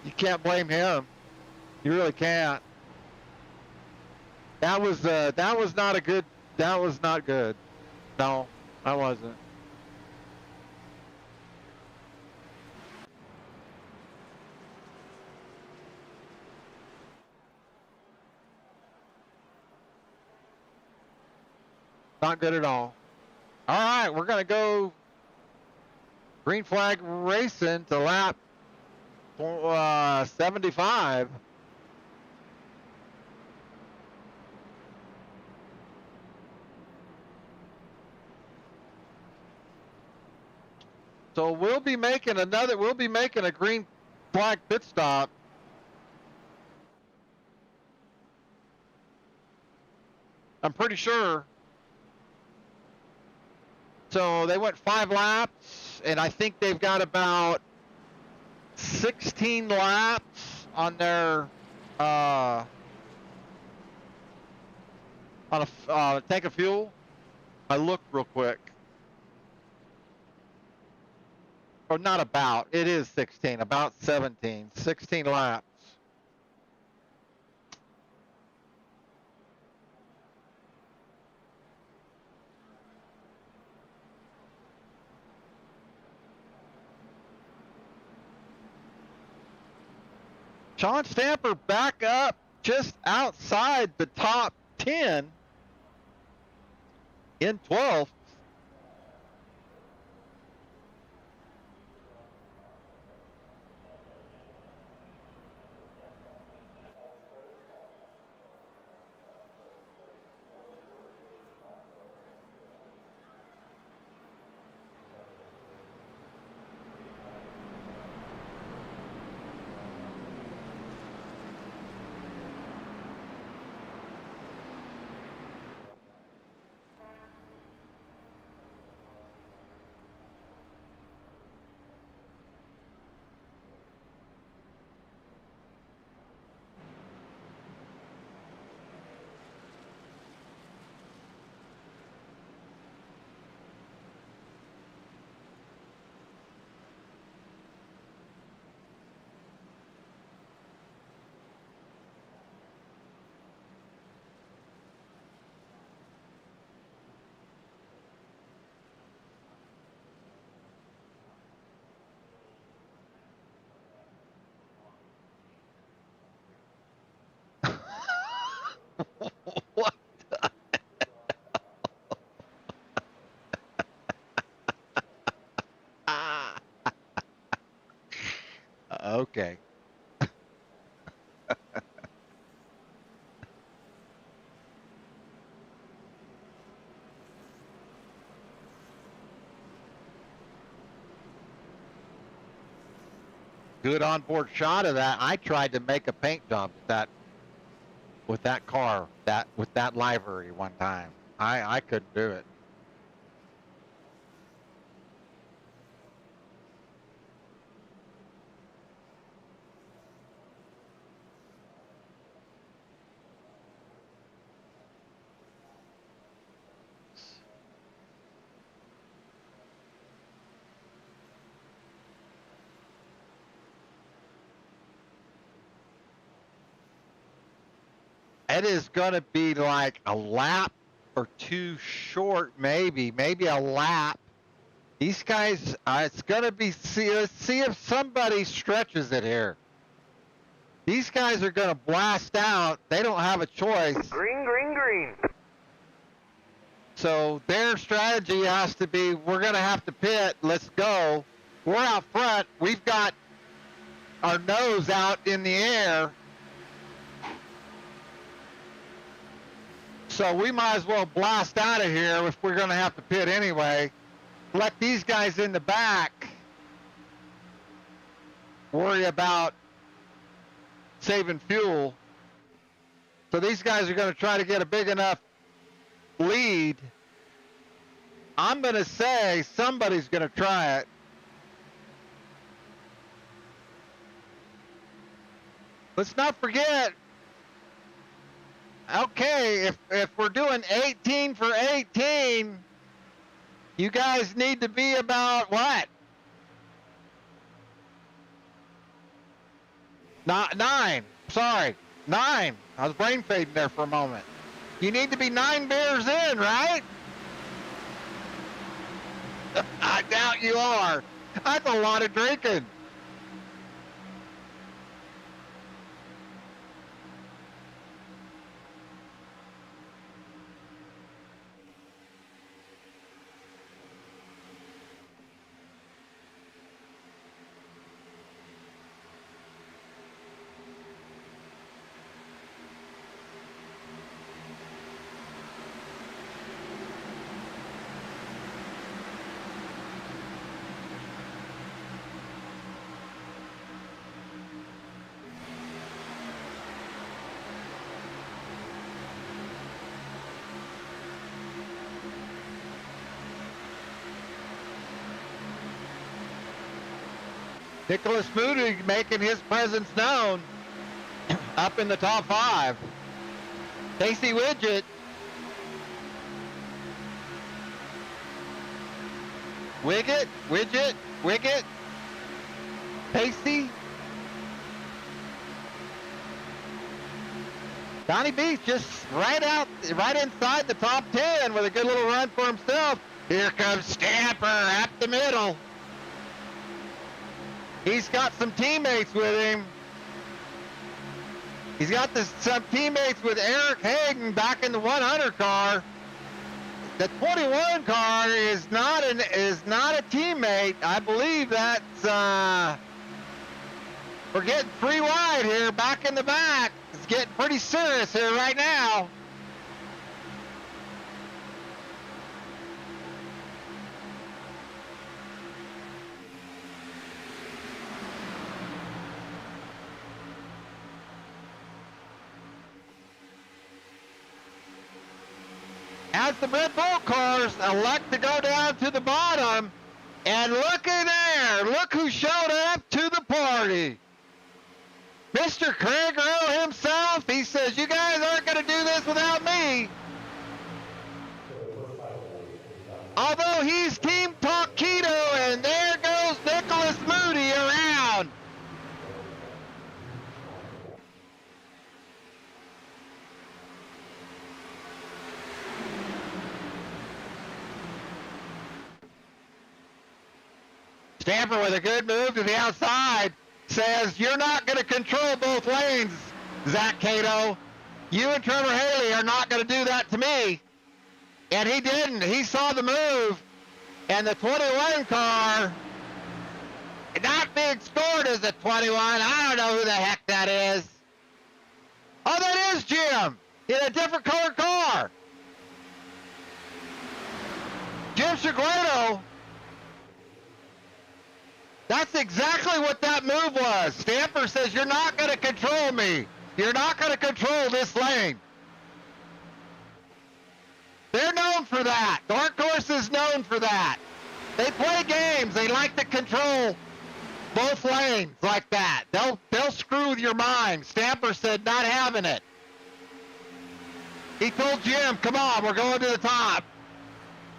[SPEAKER 1] you can't blame him. You really can't. That was not a good, that was not good. No, I wasn't. Not good at all. All right, we're going to go green flag racing to lap 75. So we'll be making a green flag pit stop. I'm pretty sure. So they went 5 laps, and I think they've got about 16 laps on their on a tank of fuel. I looked real quick. Or not about. It is 16. About 17. 16 laps. Sean Stamper back up just outside the top 10 in 12th. What? Okay. Good onboard shot of that. I tried to make a paint job with that car, with that livery one time. I couldn't do it. It is going to be like a lap or two short, maybe a lap. These guys, it's going to be, let's see if somebody stretches it here. These guys are going to blast out. They don't have a choice.
[SPEAKER 3] Green, green, green.
[SPEAKER 1] So their strategy has to be, we're going to have to pit. Let's go. We're out front. We've got our nose out in the air. So we might as well blast out of here if we're going to have to pit anyway. Let these guys in the back worry about saving fuel. So these guys are going to try to get a big enough lead. I'm going to say somebody's going to try it. Let's not forget. Okay, if we're doing 18 for 18, you guys need to be about what? Not 9. Sorry, 9. I was brain fading there for a moment. You need to be 9 beers in, right? I doubt you are. That's a lot of drinking. Nicholas Moody making his presence known up in the top 5. Casey Widget Wiggett, Widget, Wiggett, Pacey. Donnie B's just right inside the top 10 with a good little run for himself. Here comes Stamper up the middle. He's got some teammates with him. He's got some teammates with Eric Hayden back in the 100 car. The 21 car is not a teammate. I believe that's we're getting 3 wide here, back in the back. It's getting pretty serious here right now. As the Red Bull cars elect to go down to the bottom, and look in there, look who showed up to the party. Mr. Craig Rowe himself. He says, you guys aren't going to do this without me. Although he's Team Taquito, and there goes Nicholas Moody around. Stamper with a good move to the outside. Says, you're not going to control both lanes, Zach Cato. You and Trevor Haley are not going to do that to me. And he didn't. He saw the move. And the 21 car, not being scored as a 21. I don't know who the heck that is. Oh, that is Jim in a different colored car. Jim Chigueto. That's exactly what that move was. Stamper says, you're not going to control me. You're not going to control this lane. They're known for that. Dark Horse is known for that. They play games. They like to control both lanes like that. They'll screw with your mind. Stamper said, not having it. He told Jim, come on, we're going to the top.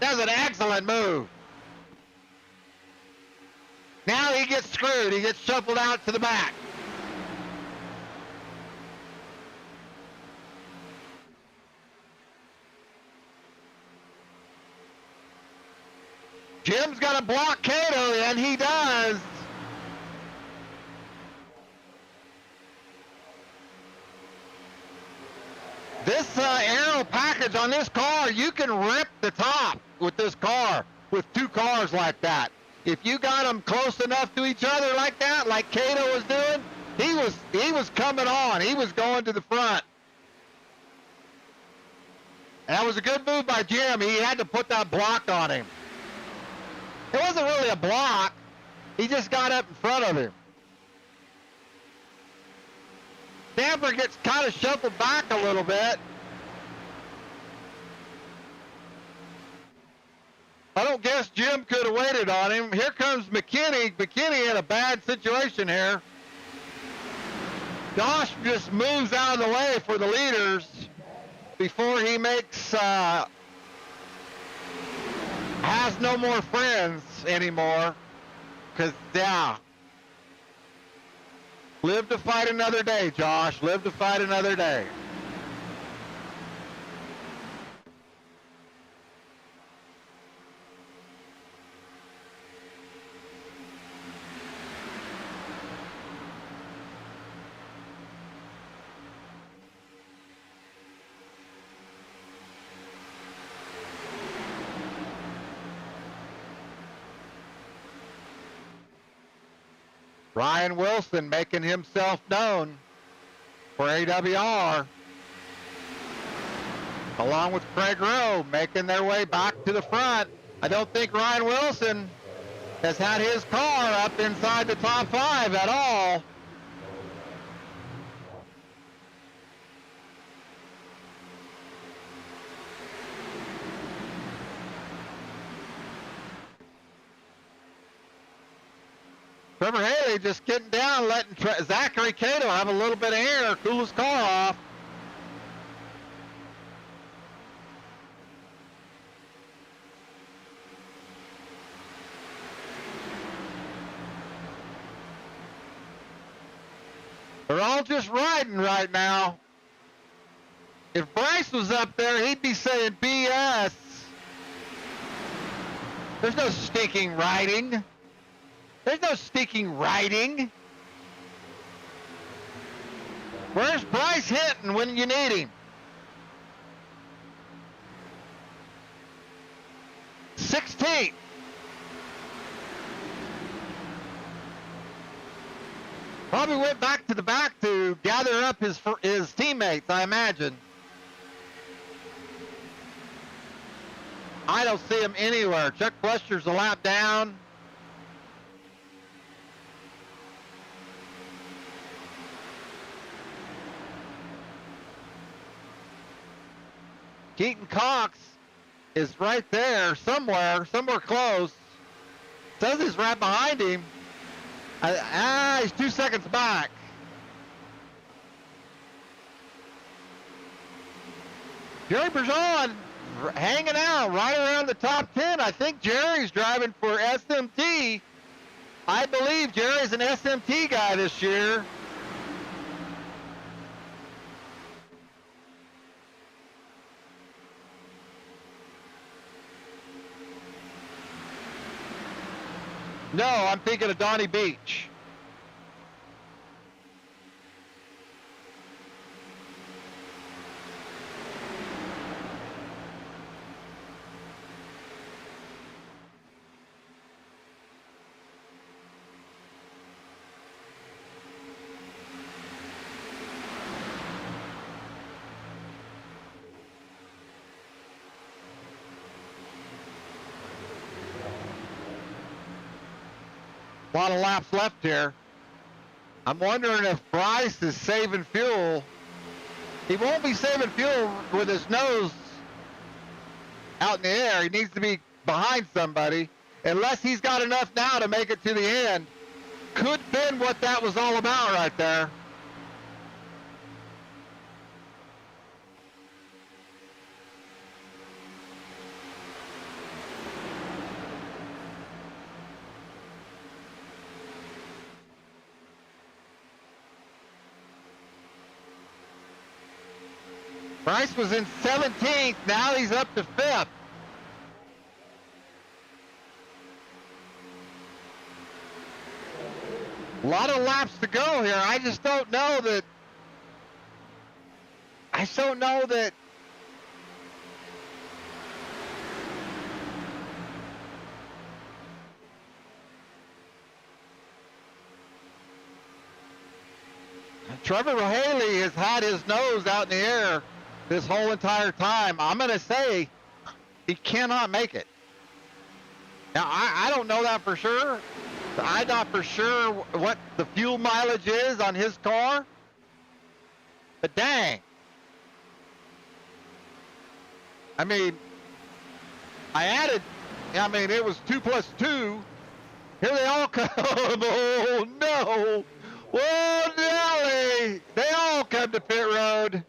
[SPEAKER 1] That was an excellent move. Now he gets screwed. He gets shuffled out to the back. Jim's got to block Cato, and he does. This aero package on this car, you can rip the top with this car, with 2 cars like that. If you got them close enough to each other like that, like Cato was doing, he was coming on. He was going to the front. And that was a good move by Jim. He had to put that block on him. It wasn't really a block. He just got up in front of him. Stamper gets kind of shuffled back a little bit. I don't guess Jim could have waited on him. Here comes McKinney. McKinney in a bad situation here. Josh just moves out of the way for the leaders before he makes, has no more friends anymore. Because, yeah. Live to fight another day, Josh. Live to fight another day. Ryan Wilson making himself known for AWR, along with Craig Rowe making their way back to the front. I don't think Ryan Wilson has had his car up inside the top 5 at all. Trevor Haley just getting down, letting Zachary Cato have a little bit of air, cool his car off. They're all just riding right now. If Bryce was up there, he'd be saying BS. There's no stinking riding. There's no stinking riding. Where's Bryce Hinton when you need him? 16th. Probably went back to the back to gather up his teammates, I imagine. I don't see him anywhere. Chuck Fletcher's a lap down. Keaton Cox is right there somewhere close. Says he's right behind him. He's 2 seconds back. Jerry Bergeron hanging out right around the top 10. I think Jerry's driving for SMT. I believe Jerry's an SMT guy this year. No, I'm thinking of Donnie Beach. A lot of laps left here. I'm wondering if Bryce is saving fuel. He won't be saving fuel with his nose out in the air. He needs to be behind somebody, unless he's got enough now to make it to the end. Could have been what that was all about right there. Bryce was in 17th, now he's up to 5th. A lot of laps to go here. I don't know that Trevor Haley has had his nose out in the air this whole entire time. I'm going to say he cannot make it. Now, I don't know that for sure. I'm not for sure what the fuel mileage is on his car. But dang. I mean, it was 2 plus 2. Here they all come. Oh, no. Whoa, Nelly. They all come to pit road.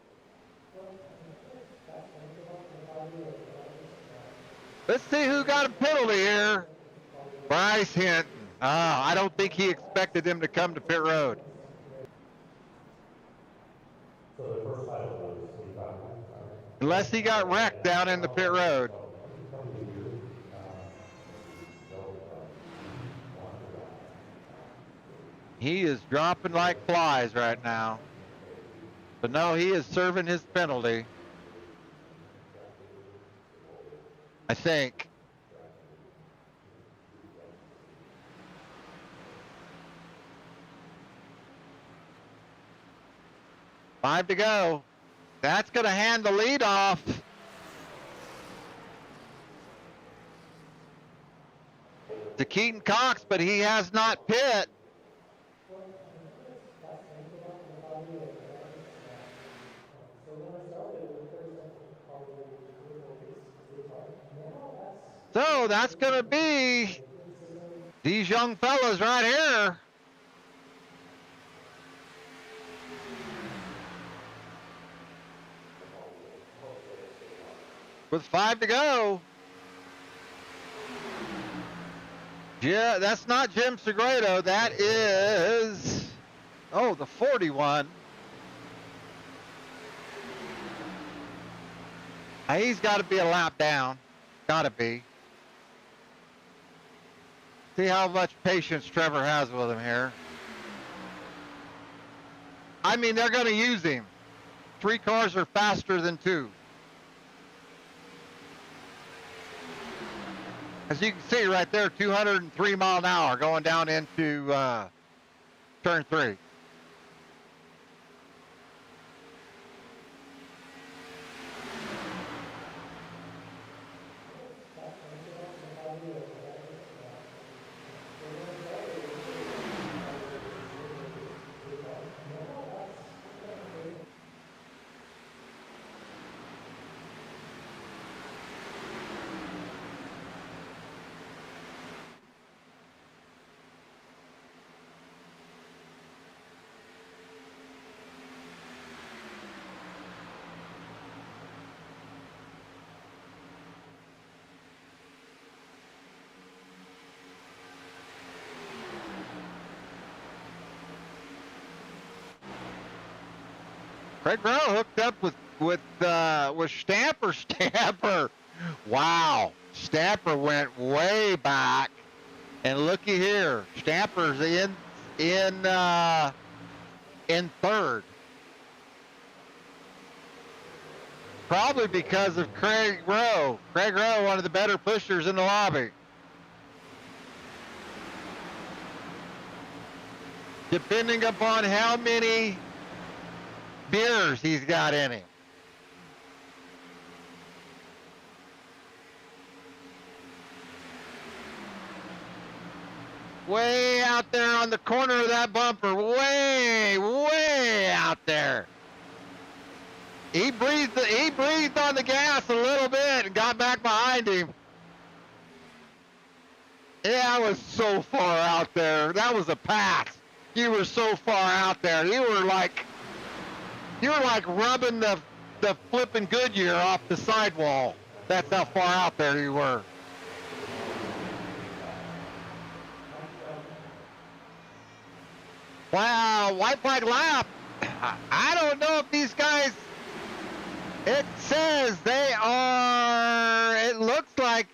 [SPEAKER 1] Let's see who got a penalty here. Bryce Hinton. I don't think he expected him to come to pit road. Unless he got wrecked down in the pit road. He is dropping like flies right now. But no, he is serving his penalty. I think. Five to go. That's going to hand the lead off. To Keaton Cox, but he has not pit. So that's going to be these young fellas right here. With 5 to go. Yeah, that's not Jim Segredo. That is Oh, the 41. He's got to be a lap down. Got to be. See how much patience Trevor has with him here. I mean, they're going to use him. 3 cars are faster than 2. As you can see right there, 203 mile an hour going down into turn 3. Craig Rowe hooked up with Stamper. Stamper, wow! Stamper went way back, and looky here, Stamper's in 3rd. Probably because of Craig Rowe. Craig Rowe, one of the better pushers in the lobby. Depending upon how many beers he's got in him. Way out there on the corner of that bumper, way out there. He breathed on the gas a little bit and got back behind him. Yeah, I was so far out there. That was a pass. You were so far out there. You were like rubbing the flipping Goodyear off the sidewall. That's how far out there you were. Wow, white flag lap. I don't know if these guys, it says they are, it looks like,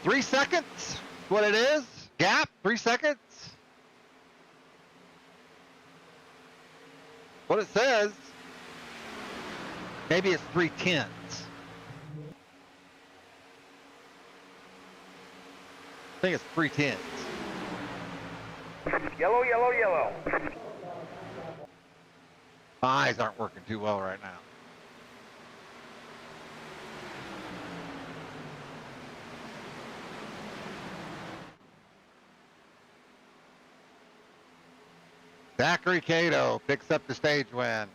[SPEAKER 1] three seconds, what it is, gap, 3 seconds. What it says, maybe it's 3/10. I think it's 3/10.
[SPEAKER 3] Yellow, yellow, yellow.
[SPEAKER 1] My eyes aren't working too well right now. Zachary Cato picks up the stage win.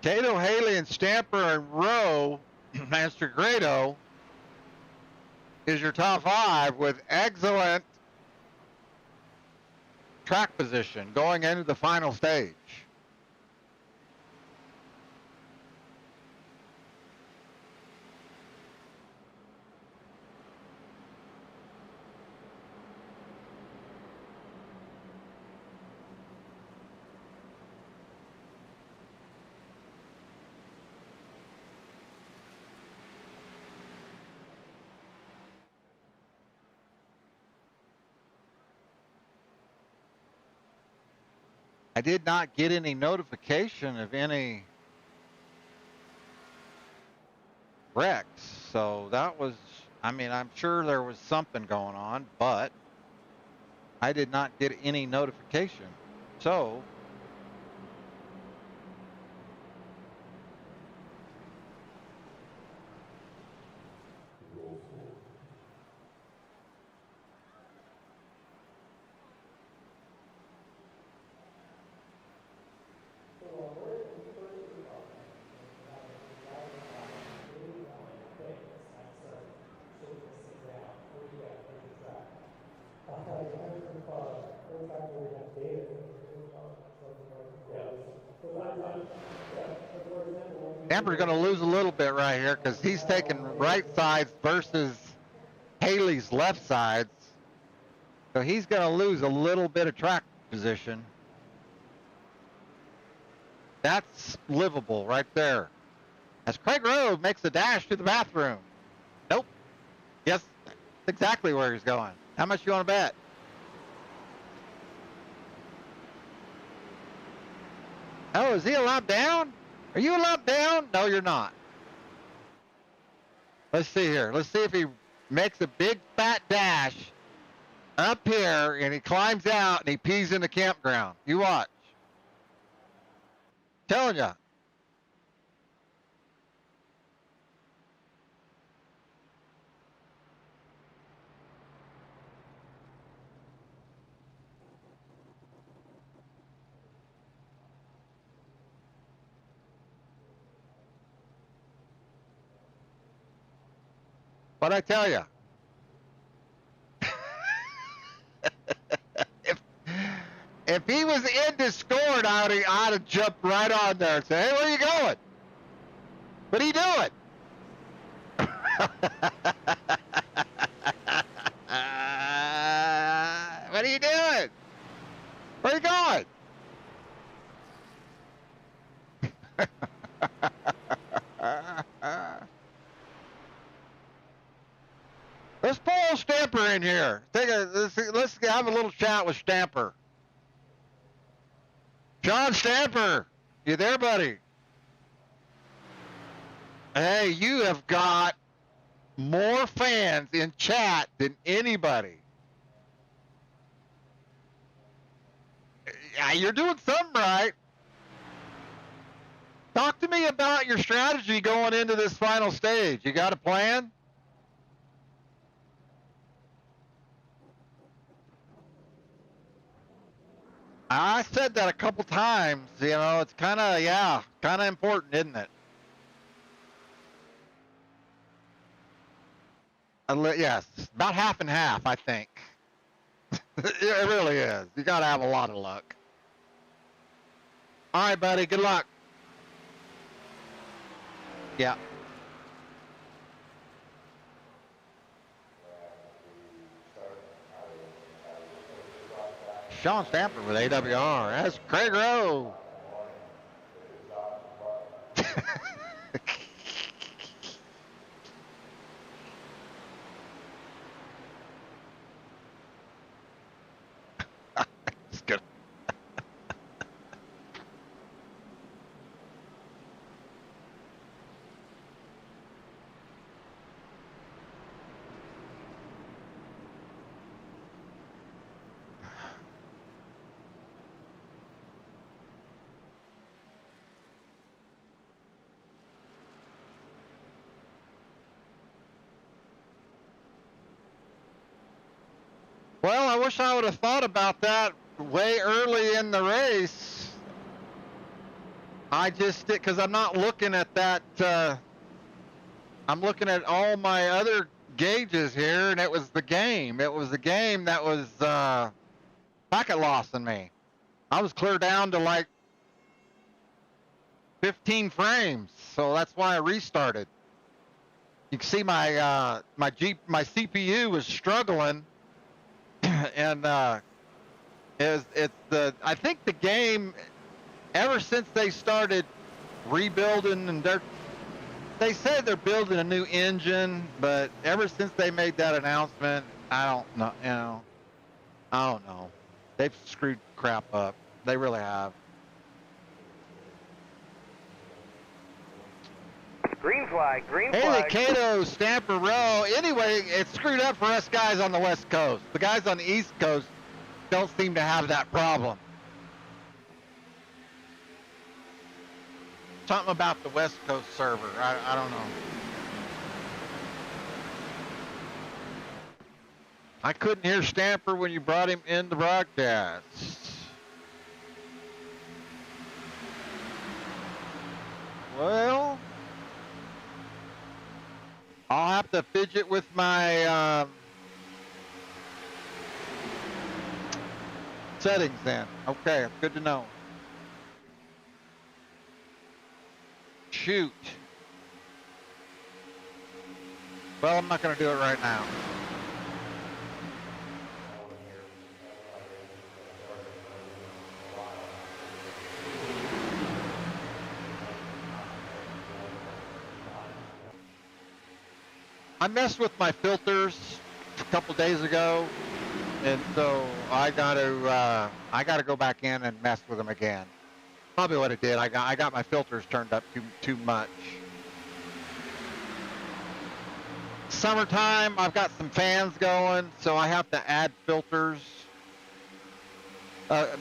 [SPEAKER 1] Cato, Haley, and Stamper and Rowe, Master Grado, is your top 5 with excellent track position going into the final stage. I did not get any notification of any wrecks, so that was, I mean, I'm sure there was something going on, but I did not get any notification. So Stamper's going to lose a little bit right here because he's taking right sides versus Haley's left sides. So he's going to lose a little bit of track position. That's livable right there. As Craig Rowe makes a dash to the bathroom. Nope. Yes, that's exactly where he's going. How much you want to bet? Oh, is he a lap down? Are you a lap down? No, you're not. Let's see here. Let's see if he makes a big fat dash up here and he climbs out and he pees in the campground. You watch. Telling you. But I tell you, if he was in Discord, I'd have jumped right on there and said, hey, where are you going? What are you doing? What are you doing? Where are you going? Let's pull Stamper in here. Let's have a little chat with Stamper. John Stamper, you there, buddy? Hey, you have got more fans in chat than anybody. Yeah, you're doing something right. Talk to me about your strategy going into this final stage. You got a plan? I said that a couple times. You know, it's kind of important, isn't it? Yes, about half and half, I think. It really is. You got to have a lot of luck. All right, buddy. Good luck. Yeah. Sean Stamper with AWR. That's Craig Rowe. It's good. Well, I wish I would have thought about that way early in the race. I just did, because I'm not looking at that. I'm looking at all my other gauges here, and it was the game. It was the game that was packet lossing me. I was clear down to like 15 frames, so that's why I restarted. You can see my my CPU was struggling. And I think the game, ever since they started rebuilding, and they said they're building a new engine, but ever since they made that announcement, I don't know, I don't know. They've screwed crap up. They really have.
[SPEAKER 3] Green flag, green
[SPEAKER 1] Haley,
[SPEAKER 3] flag.
[SPEAKER 1] Cato, Stamper, Rowe. Anyway, it's screwed up for us guys on the West Coast. The guys on the East Coast don't seem to have that problem. Something about the West Coast server. I don't know. I couldn't hear Stamper when you brought him in the broadcast. Well, I'll have to fidget with my settings then. Okay, good to know. shoot. Well, I'm not going to do it right now. I messed with my filters a couple days ago, and so I got to go back in and mess with them again. Probably what it did. I got my filters turned up too much. Summertime, I've got some fans going, so I have to add filters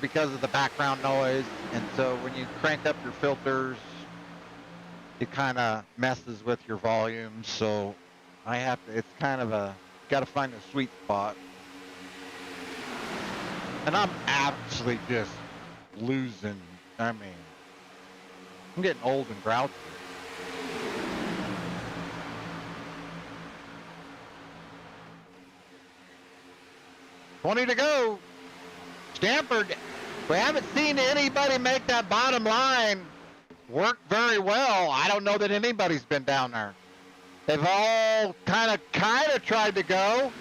[SPEAKER 1] because of the background noise. And so when you crank up your filters, it kind of messes with your volume. So I have to, it's kind of got to find a sweet spot. And I'm actually just losing. I mean, I'm getting old and grouchy. $20 to go. Stanford, we haven't seen anybody make that bottom line work very well. I don't know that anybody's been down there. They've all kind of tried to go.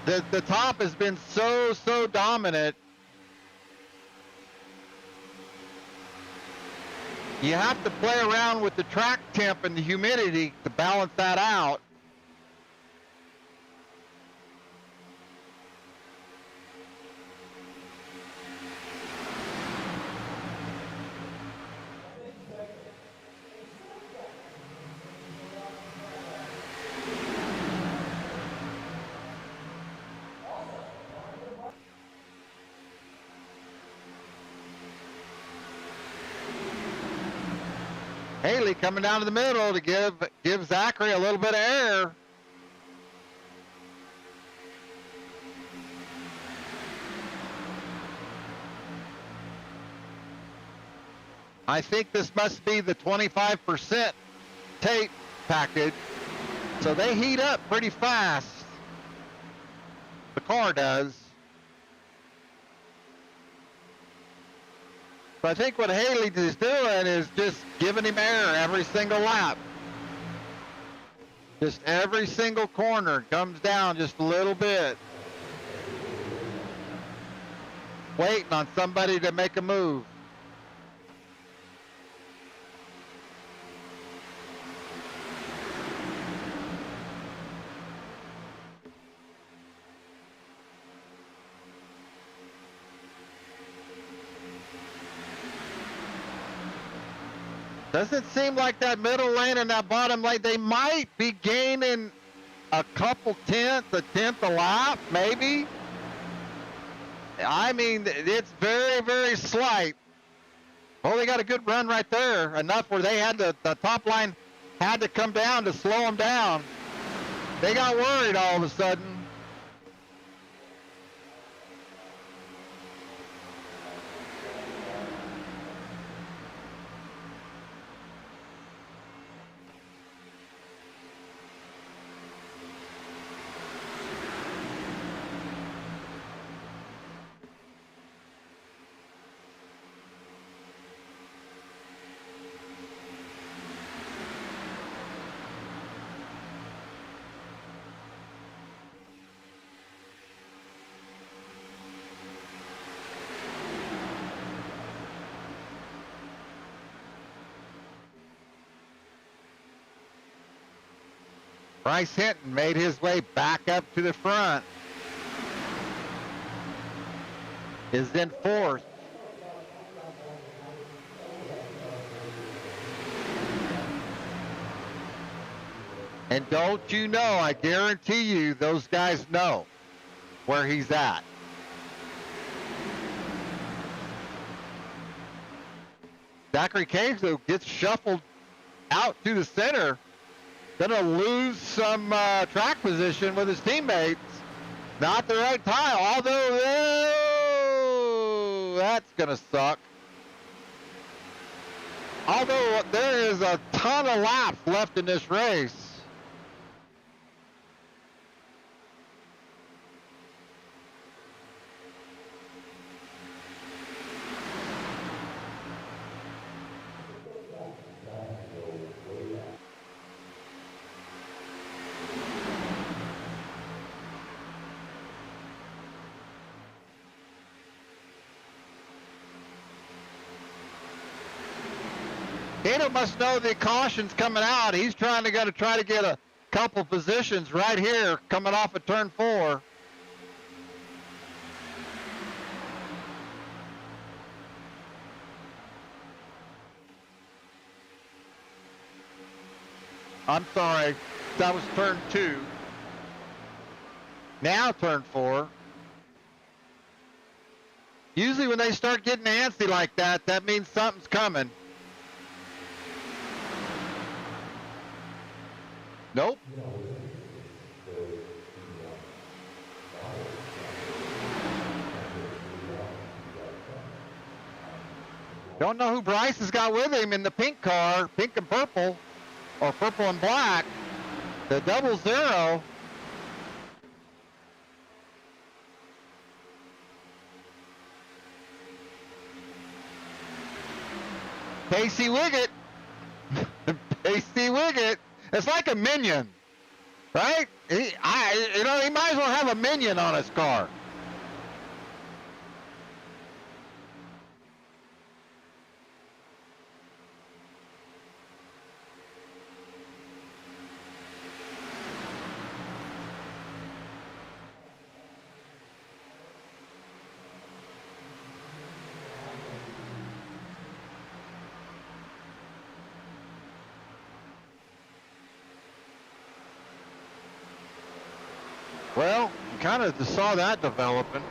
[SPEAKER 1] The top has been so dominant. You have to play around with the track temp and the humidity to balance that out. Haley coming down to the middle to give Zachary a little bit of air. I think this must be the 25% tape package. So they heat up pretty fast. The car does. So I think what Haley is doing is just giving him air every single lap. Just every single corner comes down just a little bit. Waiting on somebody to make a move. Doesn't seem like that middle lane and that bottom lane, they might be gaining a couple tenths, a tenth a lap, maybe. I mean, it's very slight. Well, they got a good run right there, enough where they had the top line had to come down to slow them down. They got worried all of a sudden. Bryce Hinton made his way back up to the front. Is in fourth. And don't you know, I guarantee you those guys know where he's at. Zachary Caso gets shuffled out to the center. Gonna lose some track position with his teammates. Not the right tire, although that's gonna suck. Although there is a ton of laps left in this race. Kato must know the caution's coming out. He's try to get a couple positions right here coming off of turn 4. I'm sorry, that was turn 2. Now turn 4. Usually when they start getting antsy like that, that means something's coming. Nope. Don't know who Bryce has got with him in the pink car, pink and purple, or purple and black. The 00. Pacey Wiggett. Pacey Wiggett. It's like a minion, right? He might as well have a minion on his car. Well, kind of saw that developing.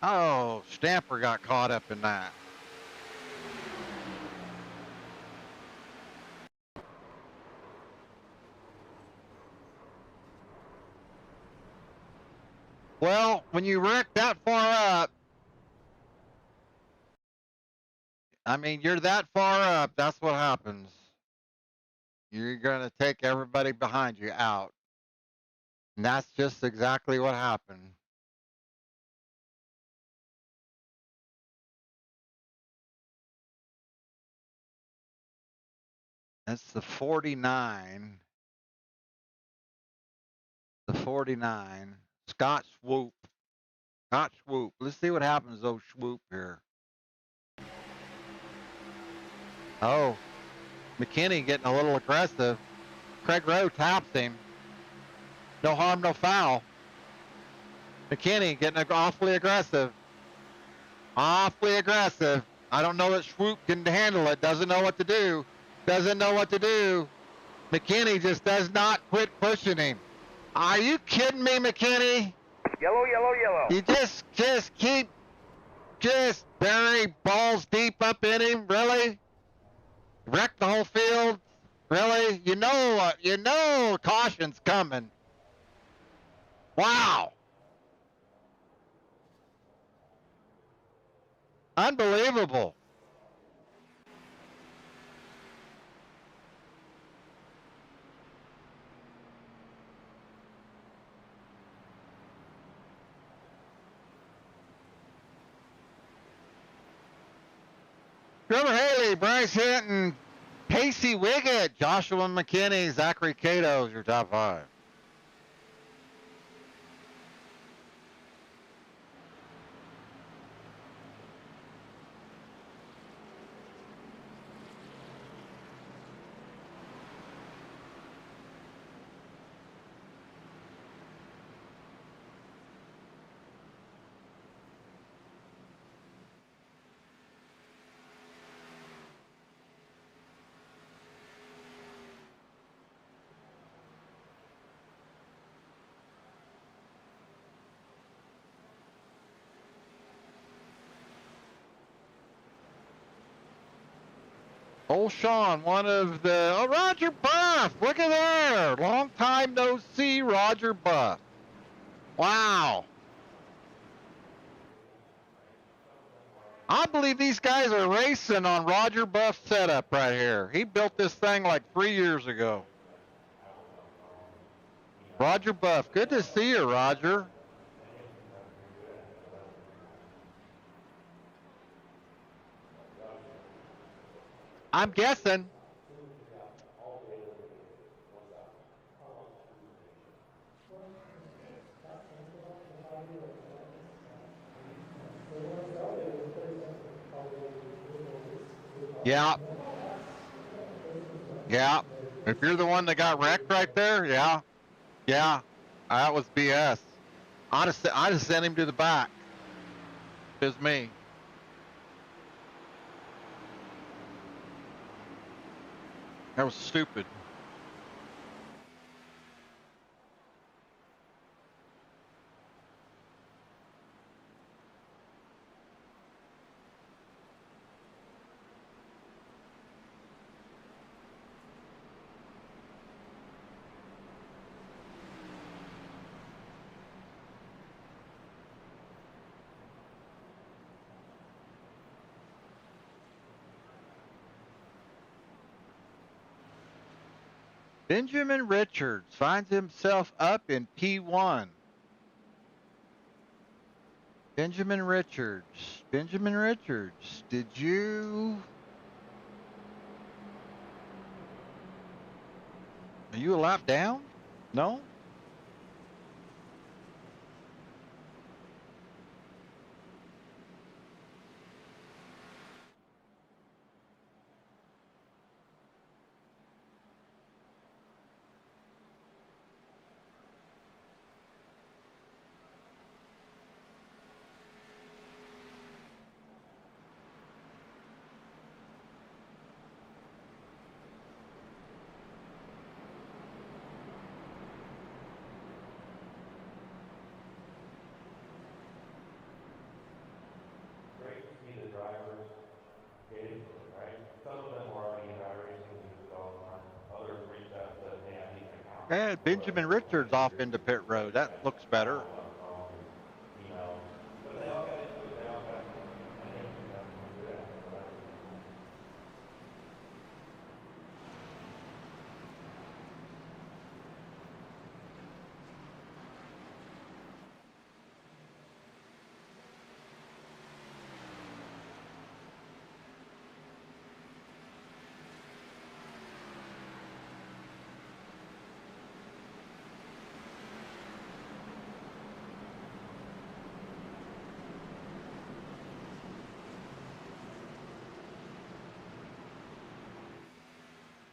[SPEAKER 1] Oh, Stamper got caught up in that. Well, when you wreck that far up, I mean, you're that far up, that's what happens. You're going to take everybody behind you out. And that's just exactly what happened. That's the 49. The 49. Scott Swoop. Scott Swoop. Let's see what happens though, Swoop here. Oh, McKinney getting a little aggressive. Craig Rowe taps him. No harm, no foul. McKinney getting awfully aggressive. Awfully aggressive. I don't know that Swoop can handle it. Doesn't know what to do. Doesn't know what to do. McKinney just does not quit pushing him. Are you kidding me, McKinney?
[SPEAKER 3] Yellow, yellow, yellow.
[SPEAKER 1] You just keep, bury balls deep up in him, really? Wreck the whole field, really? You know caution's coming. Wow. Unbelievable. Trevor Haley, Bryce Hinton, Pacey Wiggett, Joshua McKinney, Zachary Cato is your top 5. Old Sean, one of the, Roger Buff, look at there. Long time no see, Roger Buff. Wow. I believe these guys are racing on Roger Buff's setup right here. He built this thing like 3 years ago. Roger Buff, good to see you, Roger. I'm guessing. Yeah. Yeah. If you're the one that got wrecked right there, yeah. Yeah. That was BS. I'd have sent him to the back. It's me. That was stupid. Benjamin Richards finds himself up in P1. Benjamin Richards. Benjamin Richards. Did you... Are you a lap down? No?
[SPEAKER 4] Great to see the drivers getting to it, right? Some of them were already in racing and do it all the time. Others reached out and said, hey, I need an account.
[SPEAKER 1] And Benjamin Richards off into pit road. That looks better.
[SPEAKER 4] Emails. But they all got into it. They all got, I think, good at it. So that's cool.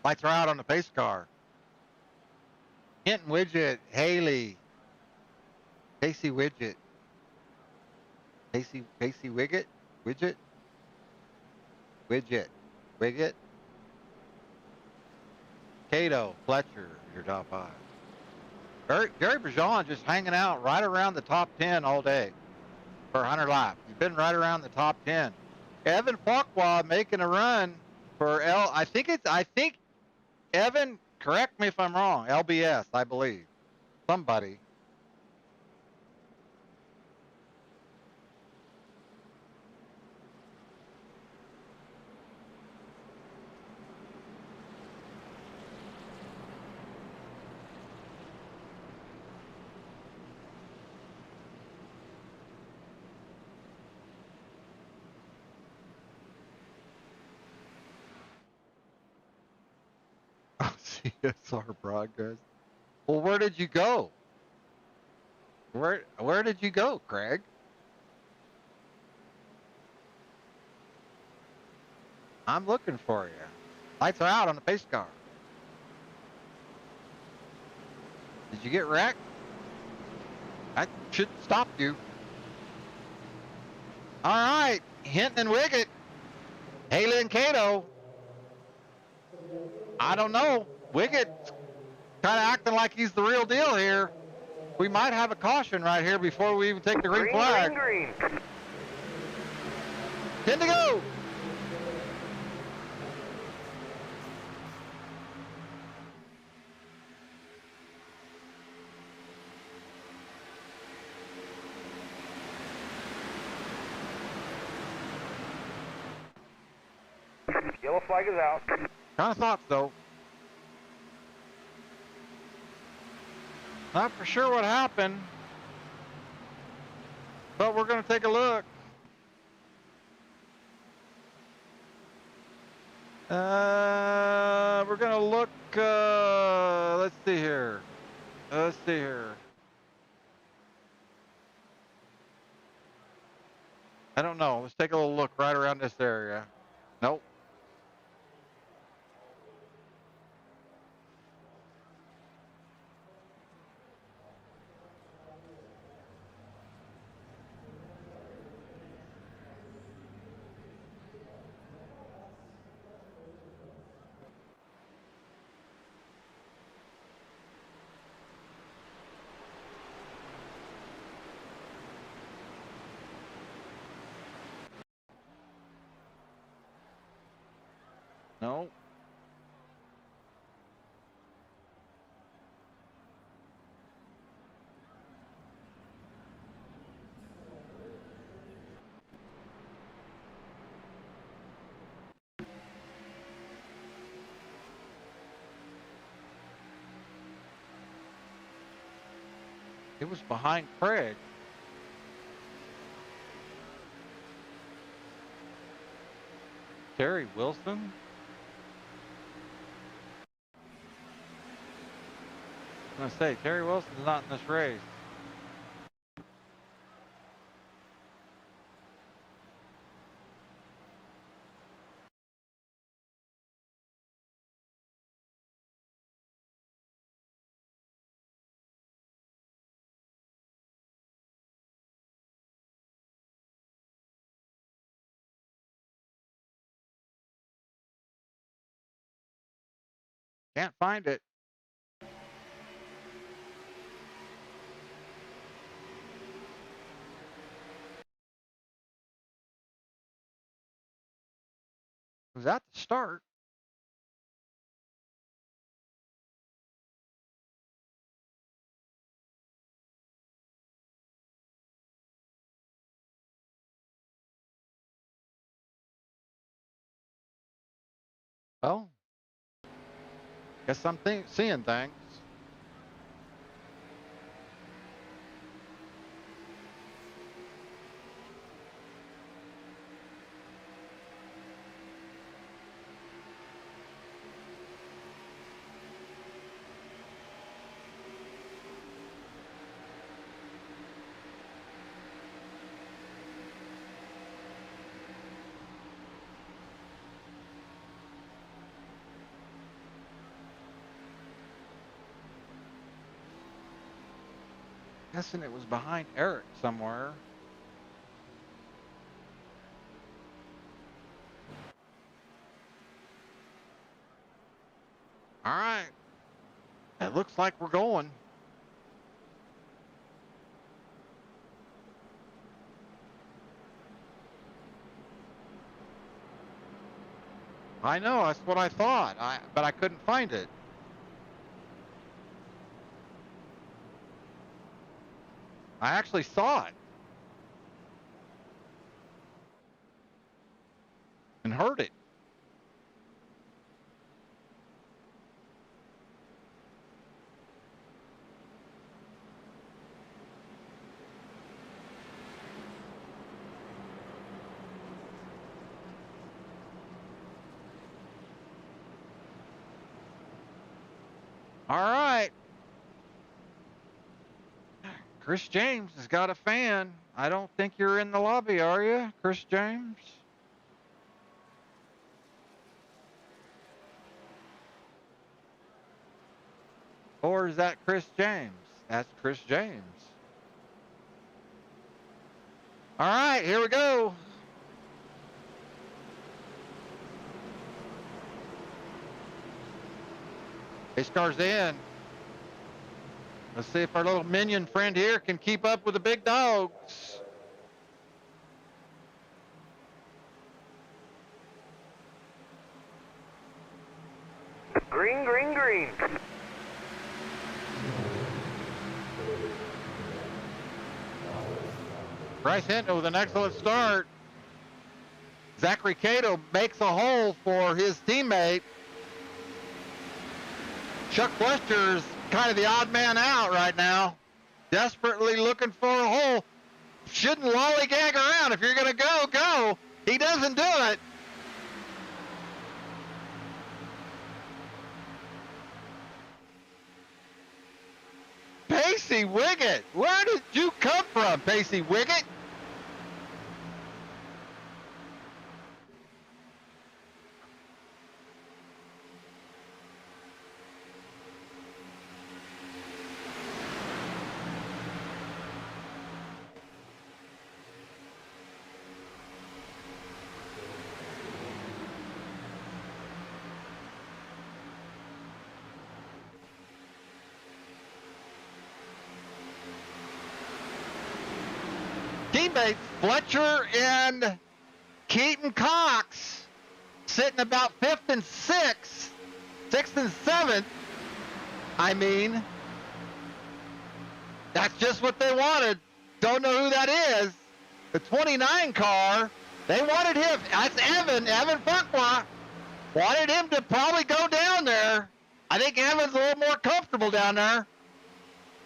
[SPEAKER 1] Lights are out on the pace car. Hinton Widget, Haley, Casey Widget, Casey Widget, Widget, Cato, Fletcher, your top five. Gary Bergeron just hanging out right around the top 10 all day for 100 laps. He's been right around the top 10. Evan Farquhar making a run for I think Evan, correct me if I'm wrong, LBS, I believe. Somebody. CSR broadcast. Well, where did you go? Where did you go, Craig? I'm looking for you. Lights are out on the pace car. Did you get wrecked? That should stop you. All right, Hinton and Wiggett, Haley and Cato. I don't know. Wiggett's kind of acting like he's the real deal here. We might have a caution right here before we even take the green flag.
[SPEAKER 3] Green.
[SPEAKER 1] 10 to go.
[SPEAKER 3] Yellow flag is out.
[SPEAKER 1] Kind of thought so. Not for sure what happened, but we're going to take a look. We're going to look, let's see here. I don't know. Let's take a little look right around this area. Nope. No. It was behind Craig. Terry Wilson? I'm going to say, Terry Wilson's not in this race. Can't find it. It was at the start. Well, guess I'm seeing things. Guessing it was behind Eric somewhere. All right. It looks like we're going. I know, that's what I thought. But I couldn't find it. I actually saw it. And heard it. All right. Chris James has got a fan. I don't think you're in the lobby, are you, Chris James? Or is that Chris James? That's Chris James. All right, here we go. Pace car's in. Let's see if our little minion friend here can keep up with the big dogs.
[SPEAKER 3] Green, green, green.
[SPEAKER 1] Bryce Hinton with an excellent start. Zachary Cato makes a hole for his teammate. Chuck Fletcher's kind of the odd man out right now. Desperately looking for a hole. Shouldn't lollygag around. If you're going to go, go. He doesn't do it. Pacey Wiggett. Where did you come from, Pacey Wiggett? teammates, Fletcher and Keaton Cox, sitting about 5th and 6th, 6th and 7th. I mean, that's just what they wanted. Don't know who that is. The 29 car, they wanted him. That's Evan Fuqua. Wanted him to probably go down there. I think Evan's a little more comfortable down there.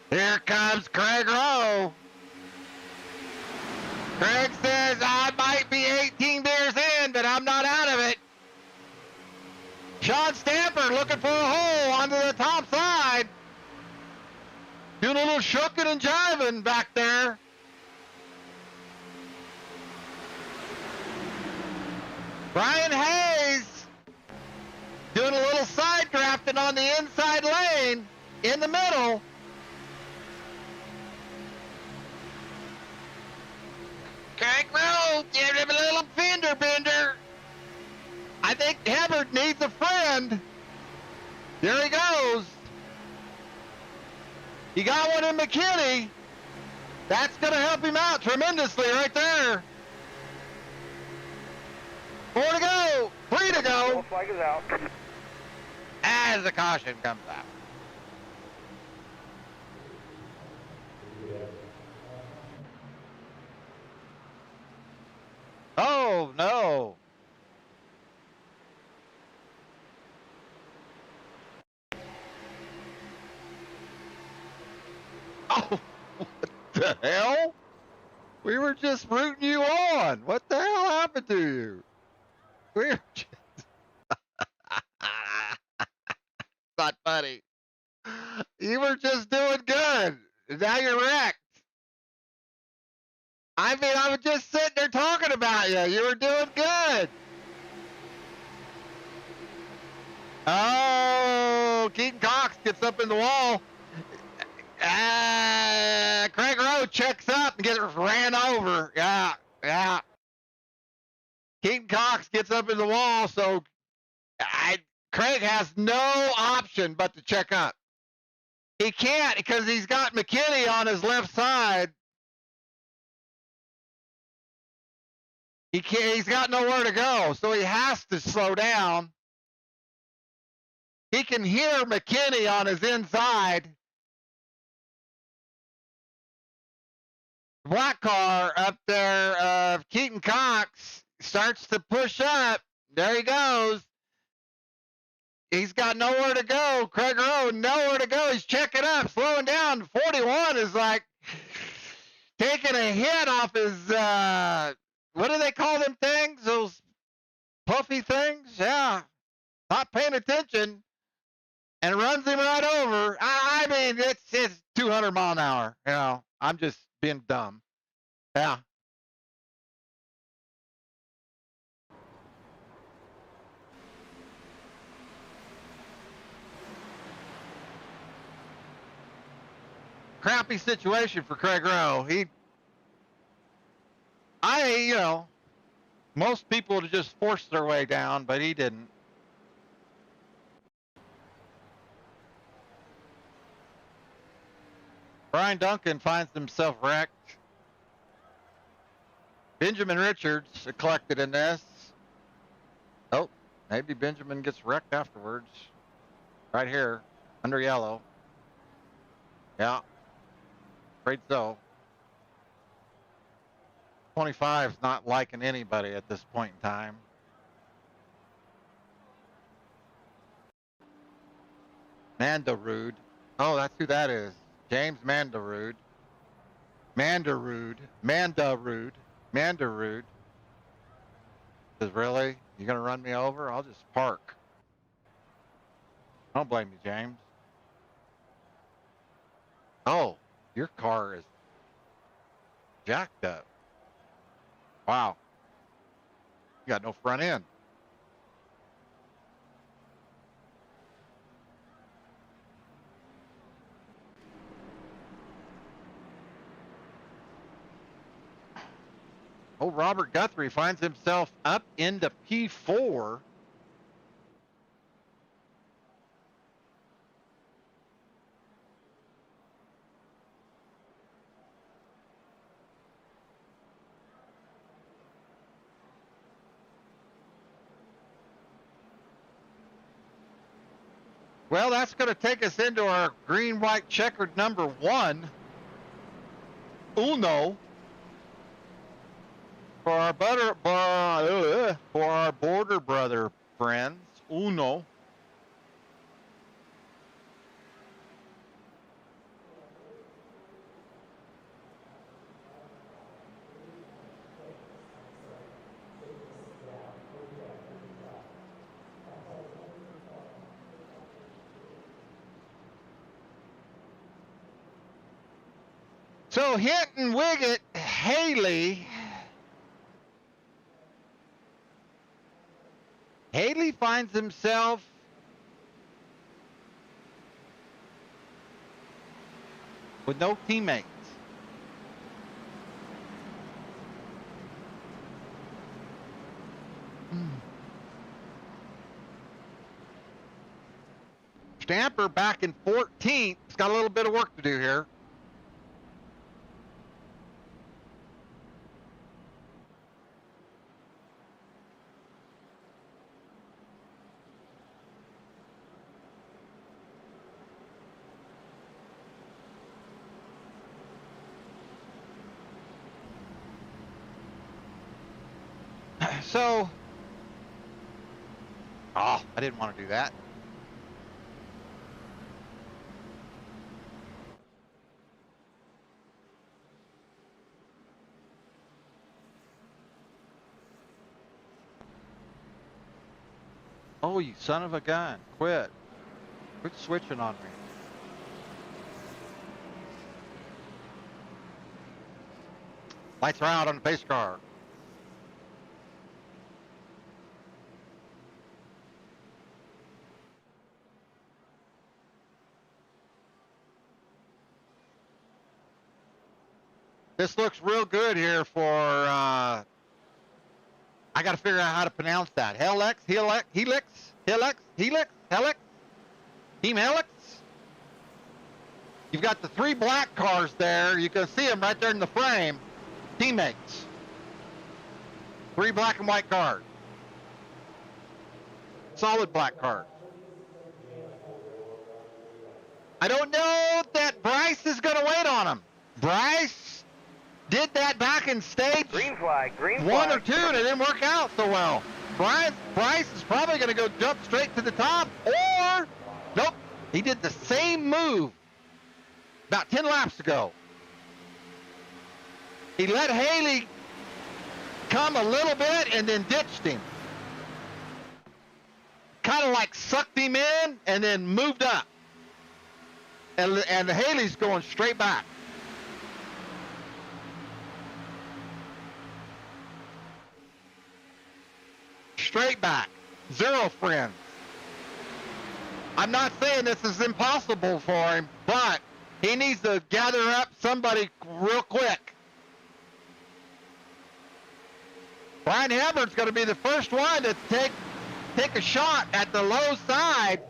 [SPEAKER 1] Here comes Craig Rowe. Craig says, I might be 18 beers in, but I'm not out of it. Sean Stamper looking for a hole onto the top side. Doing a little shucking and jiving back there. Brian Hayes doing a little side drafting on the inside lane in the middle. Craig Rowe, give him a little fender bender. I think Hubbard needs a friend. There he goes. He got one in McKinney. That's going to help him out tremendously right there. 4 to go. 3 to go.
[SPEAKER 3] Yellow flag is out.
[SPEAKER 1] As the caution comes out. Oh, no. Oh, what the hell? We were just rooting you on. What the hell happened to you? We were just... Not funny. You were just doing good. Now you're wrecked. I mean, I was just sitting there talking about you. You were doing good. Oh, Keaton Cox gets up in the wall. Craig Rowe checks up and gets ran over. Yeah. Keaton Cox gets up in the wall, so Craig has no option but to check up. He can't because he's got McKinney on his left side. He can't. He's got nowhere to go, so he has to slow down. He can hear McKinney on his inside. Black car up there, Keaton Cox starts to push up. There he goes. He's got nowhere to go. Craig Rowe, nowhere to go. He's checking up, slowing down. 41 is like taking a hit off his, what do they call them things? Those puffy things? Yeah. Not paying attention and runs him right over. I mean, it's 200 mile an hour. You know, I'm just being dumb. Yeah. Crappy situation for Craig Rowe. Most people would have just forced their way down, but he didn't. Brian Duncan finds himself wrecked. Benjamin Richards collected in this. Oh, maybe Benjamin gets wrecked afterwards. Right here, under yellow. Yeah. Afraid so. 25's not liking anybody at this point in time. Mandarude. Oh, that's who that is. James Mandarude. Mandarude. Says, really? You gonna run me over? I'll just park. Don't blame me, James. Oh, your car is jacked up. Wow. You got no front end. Oh, Robert Guthrie finds himself up into P4. Well, that's going to take us into our green-white checkered number 1. Uno. For our for our border brother friends. Uno. So Hinton, Wiggett, Haley. Haley finds himself with no teammates. Stamper back in 14th. He's got a little bit of work to do here. So, I didn't want to do that. Oh, you son of a gun. Quit switching on me. Lights are out on the pace car. This looks real good here for, I got to figure out how to pronounce that. Helix, Team Helix. You've got the 3 black cars there. You can see them right there in the frame. Teammates. 3 black and white cars. Solid black cars. I don't know that Bryce is going to wait on him. Bryce did that back in stage
[SPEAKER 3] Green flag, green
[SPEAKER 1] 1
[SPEAKER 3] flag.
[SPEAKER 1] or 2, and it didn't work out so well. Bryce is probably going to go jump straight to the top, or nope, he did the same move about 10 laps ago. He let Haley come a little bit and then ditched him. Kind of like sucked him in and then moved up. And Haley's going straight back. Straight back. 0 friends. I'm not saying this is impossible for him, but he needs to gather up somebody real quick. Brian Hammer's going to be the first one to take a shot at the low side.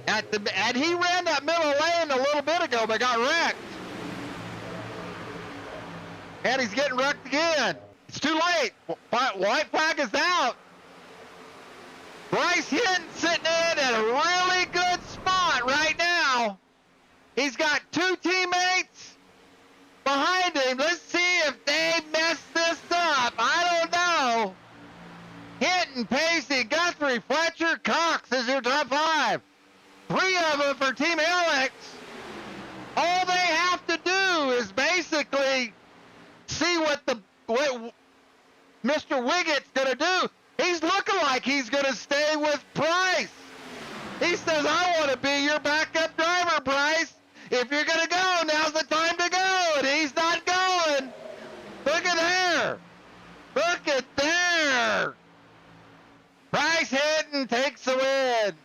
[SPEAKER 1] And he ran that middle lane a little bit ago, but got wrecked. And he's getting wrecked again. It's too late. White flag is out. Bryce Hinton sitting in at a really good spot right now. He's got 2 teammates behind him. Let's see if they mess this up. I don't know. Hinton, Pacey, Guthrie, Fletcher, Cox is your top 5. 3 of them for Team Helix. All they have to do is basically see what Mr. Wiggett's going to do. He's looking like he's going to stay with Price. He says, I want to be your backup driver, Price. If you're going to go, now's the time to go. And he's not going. Look at there. Look at there. Price Hinton takes the win.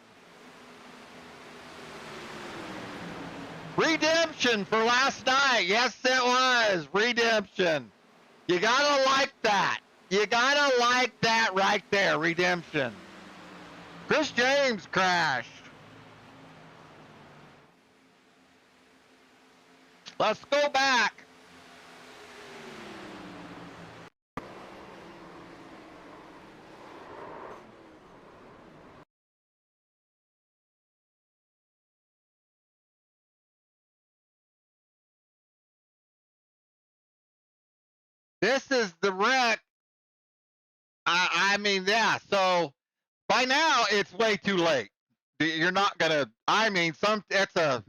[SPEAKER 1] Redemption for last night. Yes, it was. Redemption. You gotta like that. You gotta like that right there. Redemption. Chris James crashed. Let's go back. This is the wreck. I mean, yeah. So by now it's way too late. You're not gonna. I mean, it's a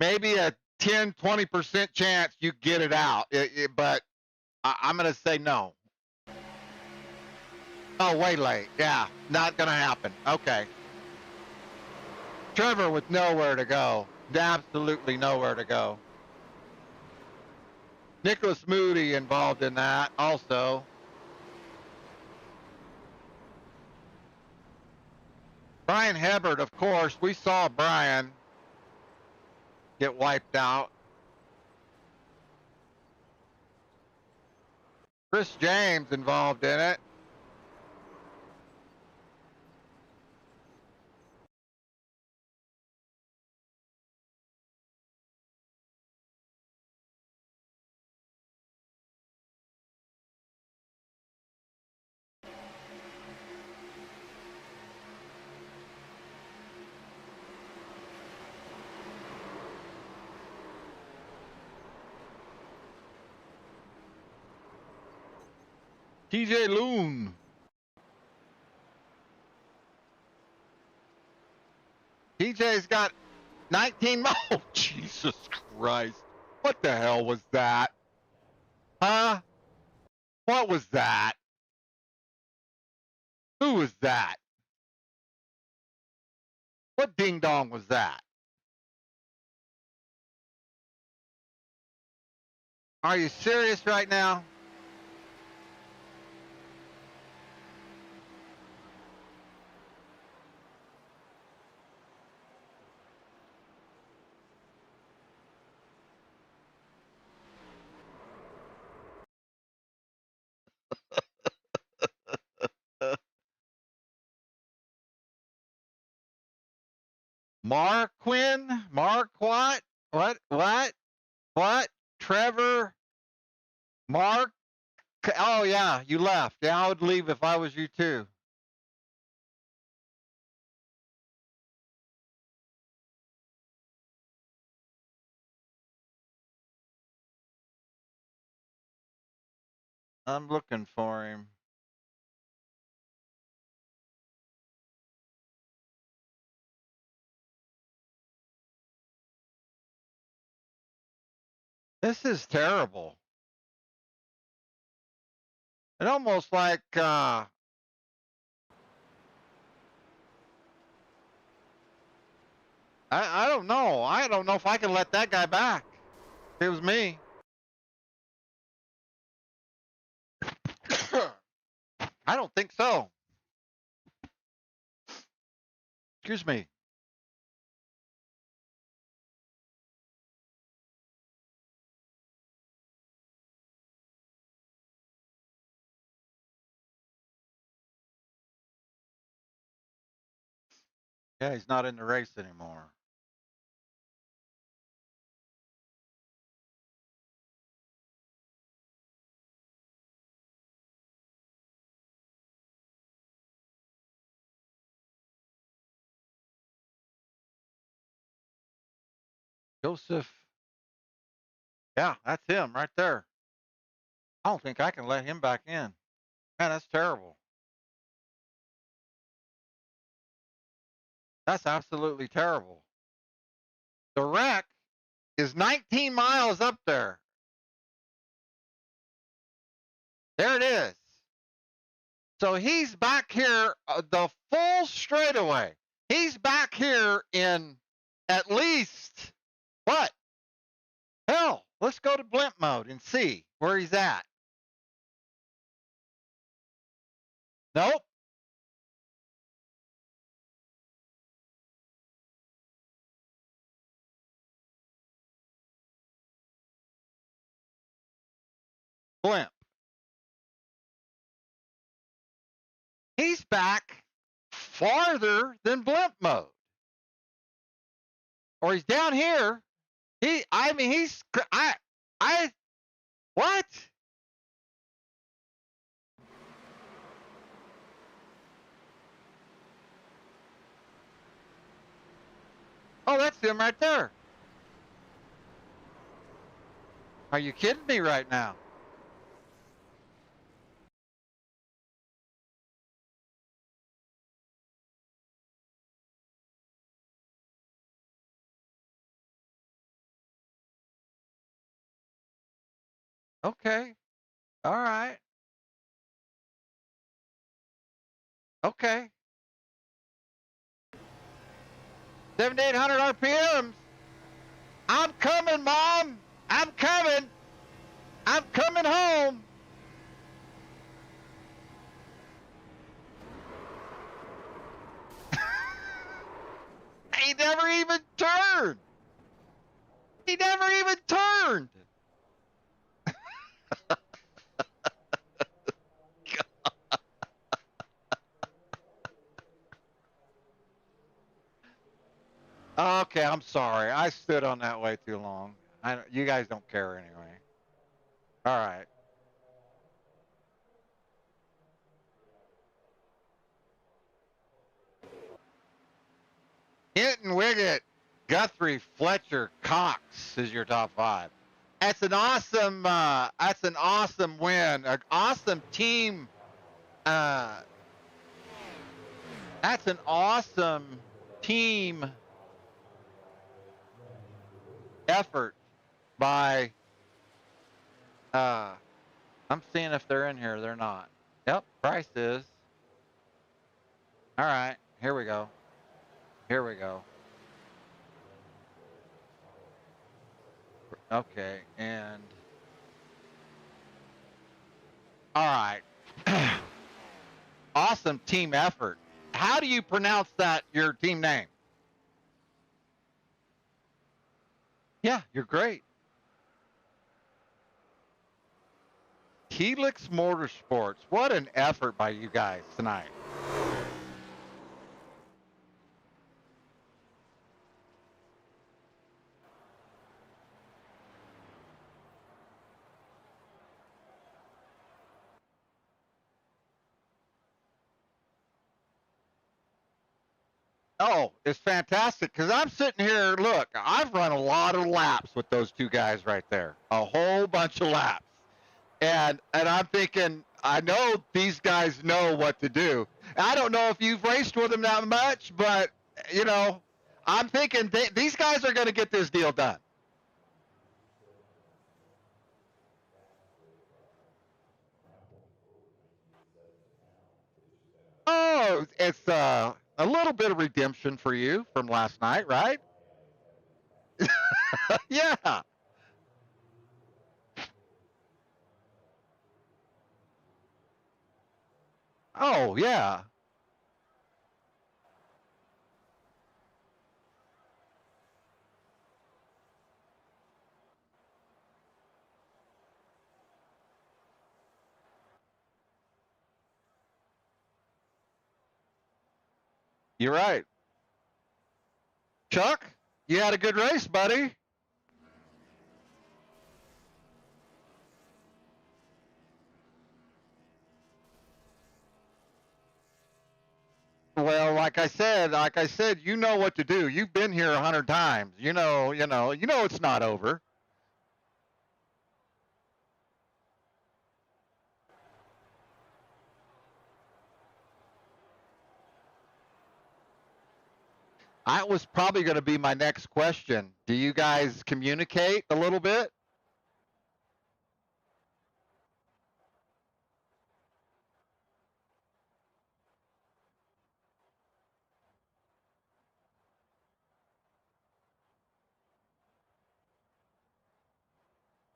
[SPEAKER 1] maybe a 10-20% chance you get it out. But I'm gonna say no. Oh, way late. Yeah, not gonna happen. Okay. Trevor with nowhere to go. Absolutely nowhere to go. Nicholas Moody involved in that also. Brian Hebert, of course, we saw Brian get wiped out. Chris James involved in it. TJ Loon. TJ's got 19 miles. Oh, Jesus Christ. What the hell was that? Huh? What was that? Who was that? What ding dong was that? Are you serious right now? Marquin? Mark what? What? Trevor? Mark? Oh, yeah, you left. Yeah, I would leave if I was you too. I'm looking for him. This is terrible. It almost like, I don't know. I don't know if I can let that guy back. If it was me. I don't think so. Excuse me. Yeah, he's not in the race anymore. Joseph. Yeah, that's him right there. I don't think I can let him back in. Man, that's terrible. That's absolutely terrible. The wreck is 19 miles up there. There it is. So he's back here, the full straightaway. He's back here in at least what? Hell, let's go to blimp mode and see where he's at. Nope. Blimp. He's back farther than blimp mode. Or he's down here. What? Oh, that's him right there. Are you kidding me right now? Okay. All right. Okay. 7,800 RPMs. I'm coming, Mom. I'm coming. I'm coming home. He never even turned. He never even turned. Okay, I'm sorry. I stood on that way too long. You guys don't care anyway. All right. Hinton, Wiggett, Guthrie, Fletcher, Cox is your top five. That's an awesome. That's an awesome win. An awesome team. Uh, that's an awesome team effort by. Uh, I'm seeing if they're in here. They're not. Yep, Price is. All right, here we go. Here we go. Okay, and all right. Awesome team effort. How do you pronounce that, your team name? Yeah, you're great. Helix Motorsports. What an effort by you guys tonight. Oh, it's fantastic because I'm sitting here. Look, I've run a lot of laps with those two guys right there, a whole bunch of laps, and I'm thinking, I know these guys know what to do. I don't know if you've raced with them that much, but you know, I'm thinking these guys are going to get this deal done. Oh, it's a little bit of redemption for you from last night, right? Yeah. Oh, yeah. You're right. Chuck, you had a good race, buddy. Well, like I said, you know what to do. You've been here 100 times. You know it's not over. That was probably going to be my next question. Do you guys communicate a little bit?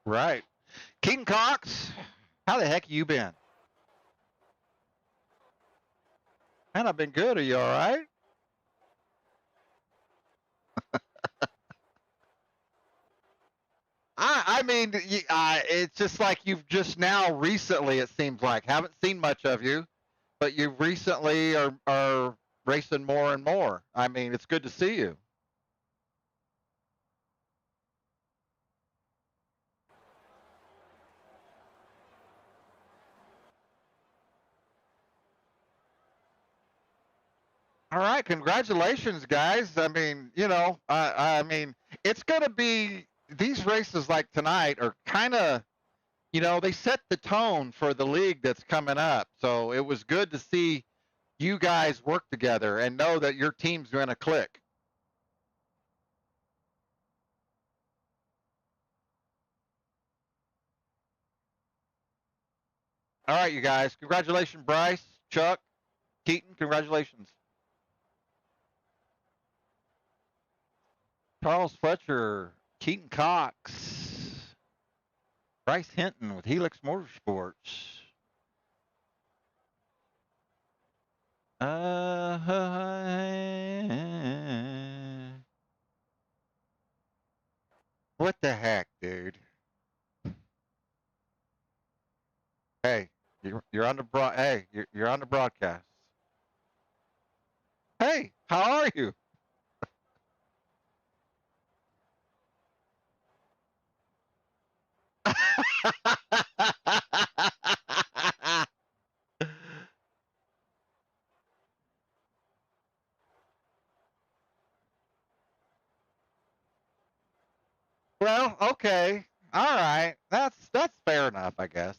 [SPEAKER 1] Right. Keaton Cox, how the heck you been? Man, I've been good. Are you all right? I mean, it's just like you've just now recently, it seems like, haven't seen much of you, but you recently are racing more and more. I mean, it's good to see you. All right, congratulations, guys. I mean, I mean, it's going to be these races like tonight are kind of, they set the tone for the league that's coming up. So it was good to see you guys work together and know that your team's going to click. All right, you guys. Congratulations, Bryce, Chuck, Keaton. Congratulations. Charles Fletcher, Keaton Cox, Bryce Hinton with Helix Motorsports. What the heck, dude? Hey, you're on the Hey, you're on the broadcast. Hey, how are you? Well, okay. All right. That's fair enough, I guess.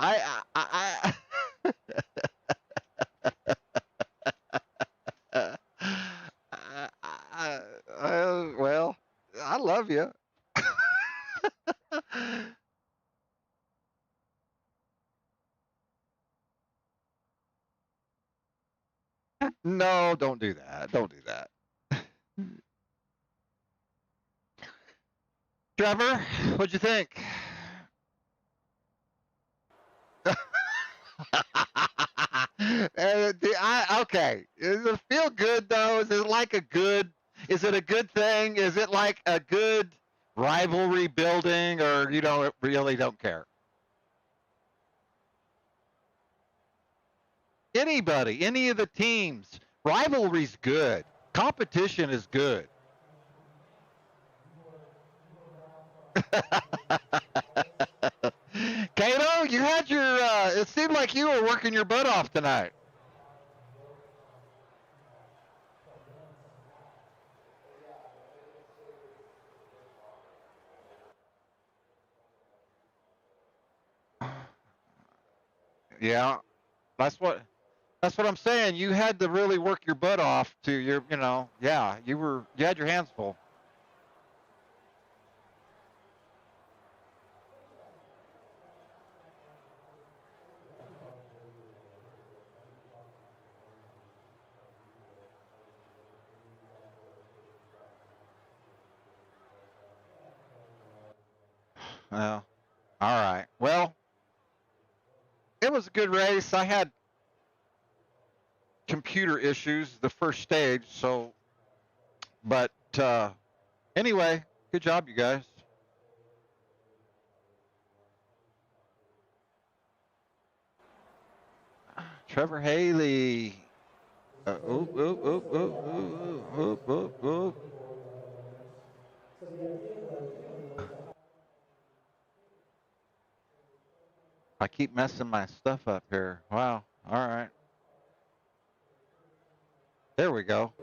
[SPEAKER 1] I well, I love you. No, don't do that. Don't do that. Trevor, what'd you think? Okay. Does it feel good though? Is it like a good? Is it a good thing? Is it like a good rivalry building, or you don't really don't care? Anybody, any of the teams, rivalry's good. Competition is good. Kato, you had your. It seemed like you were working your butt off tonight. Yeah, that's what that's what I'm saying. You had to really work your butt off to your, yeah, you had your hands full. Well, all right. Well, it was a good race. I had computer issues the first stage, so, but anyway, good job, you guys. Trevor Haley. Oop, oop, oop, oop, oop, oop, oop, oop. I keep messing my stuff up here. Wow. All right. There we go.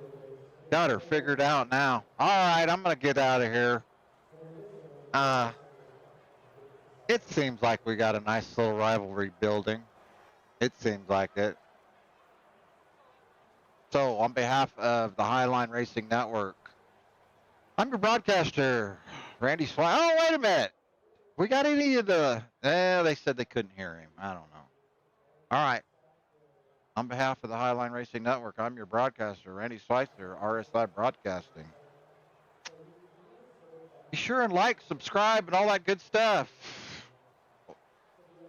[SPEAKER 1] Got her figured out now. All right, I'm gonna get out of here. It seems like we got a nice little rivalry building. It seems like it. So, on behalf of the Highline Racing Network, I'm your broadcaster, Randy Swire. Oh, wait a minute. We got any of the? They said they couldn't hear him. I don't know. All right. On behalf of the Highline Racing Network, I'm your broadcaster, Randy Schweitzer, RSI Broadcasting. Be sure and like, subscribe, and all that good stuff.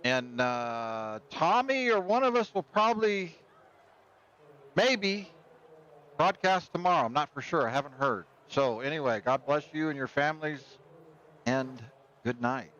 [SPEAKER 1] And Tommy or one of us will probably, maybe, broadcast tomorrow. I'm not for sure. I haven't heard. So anyway, God bless you and your families, and good night.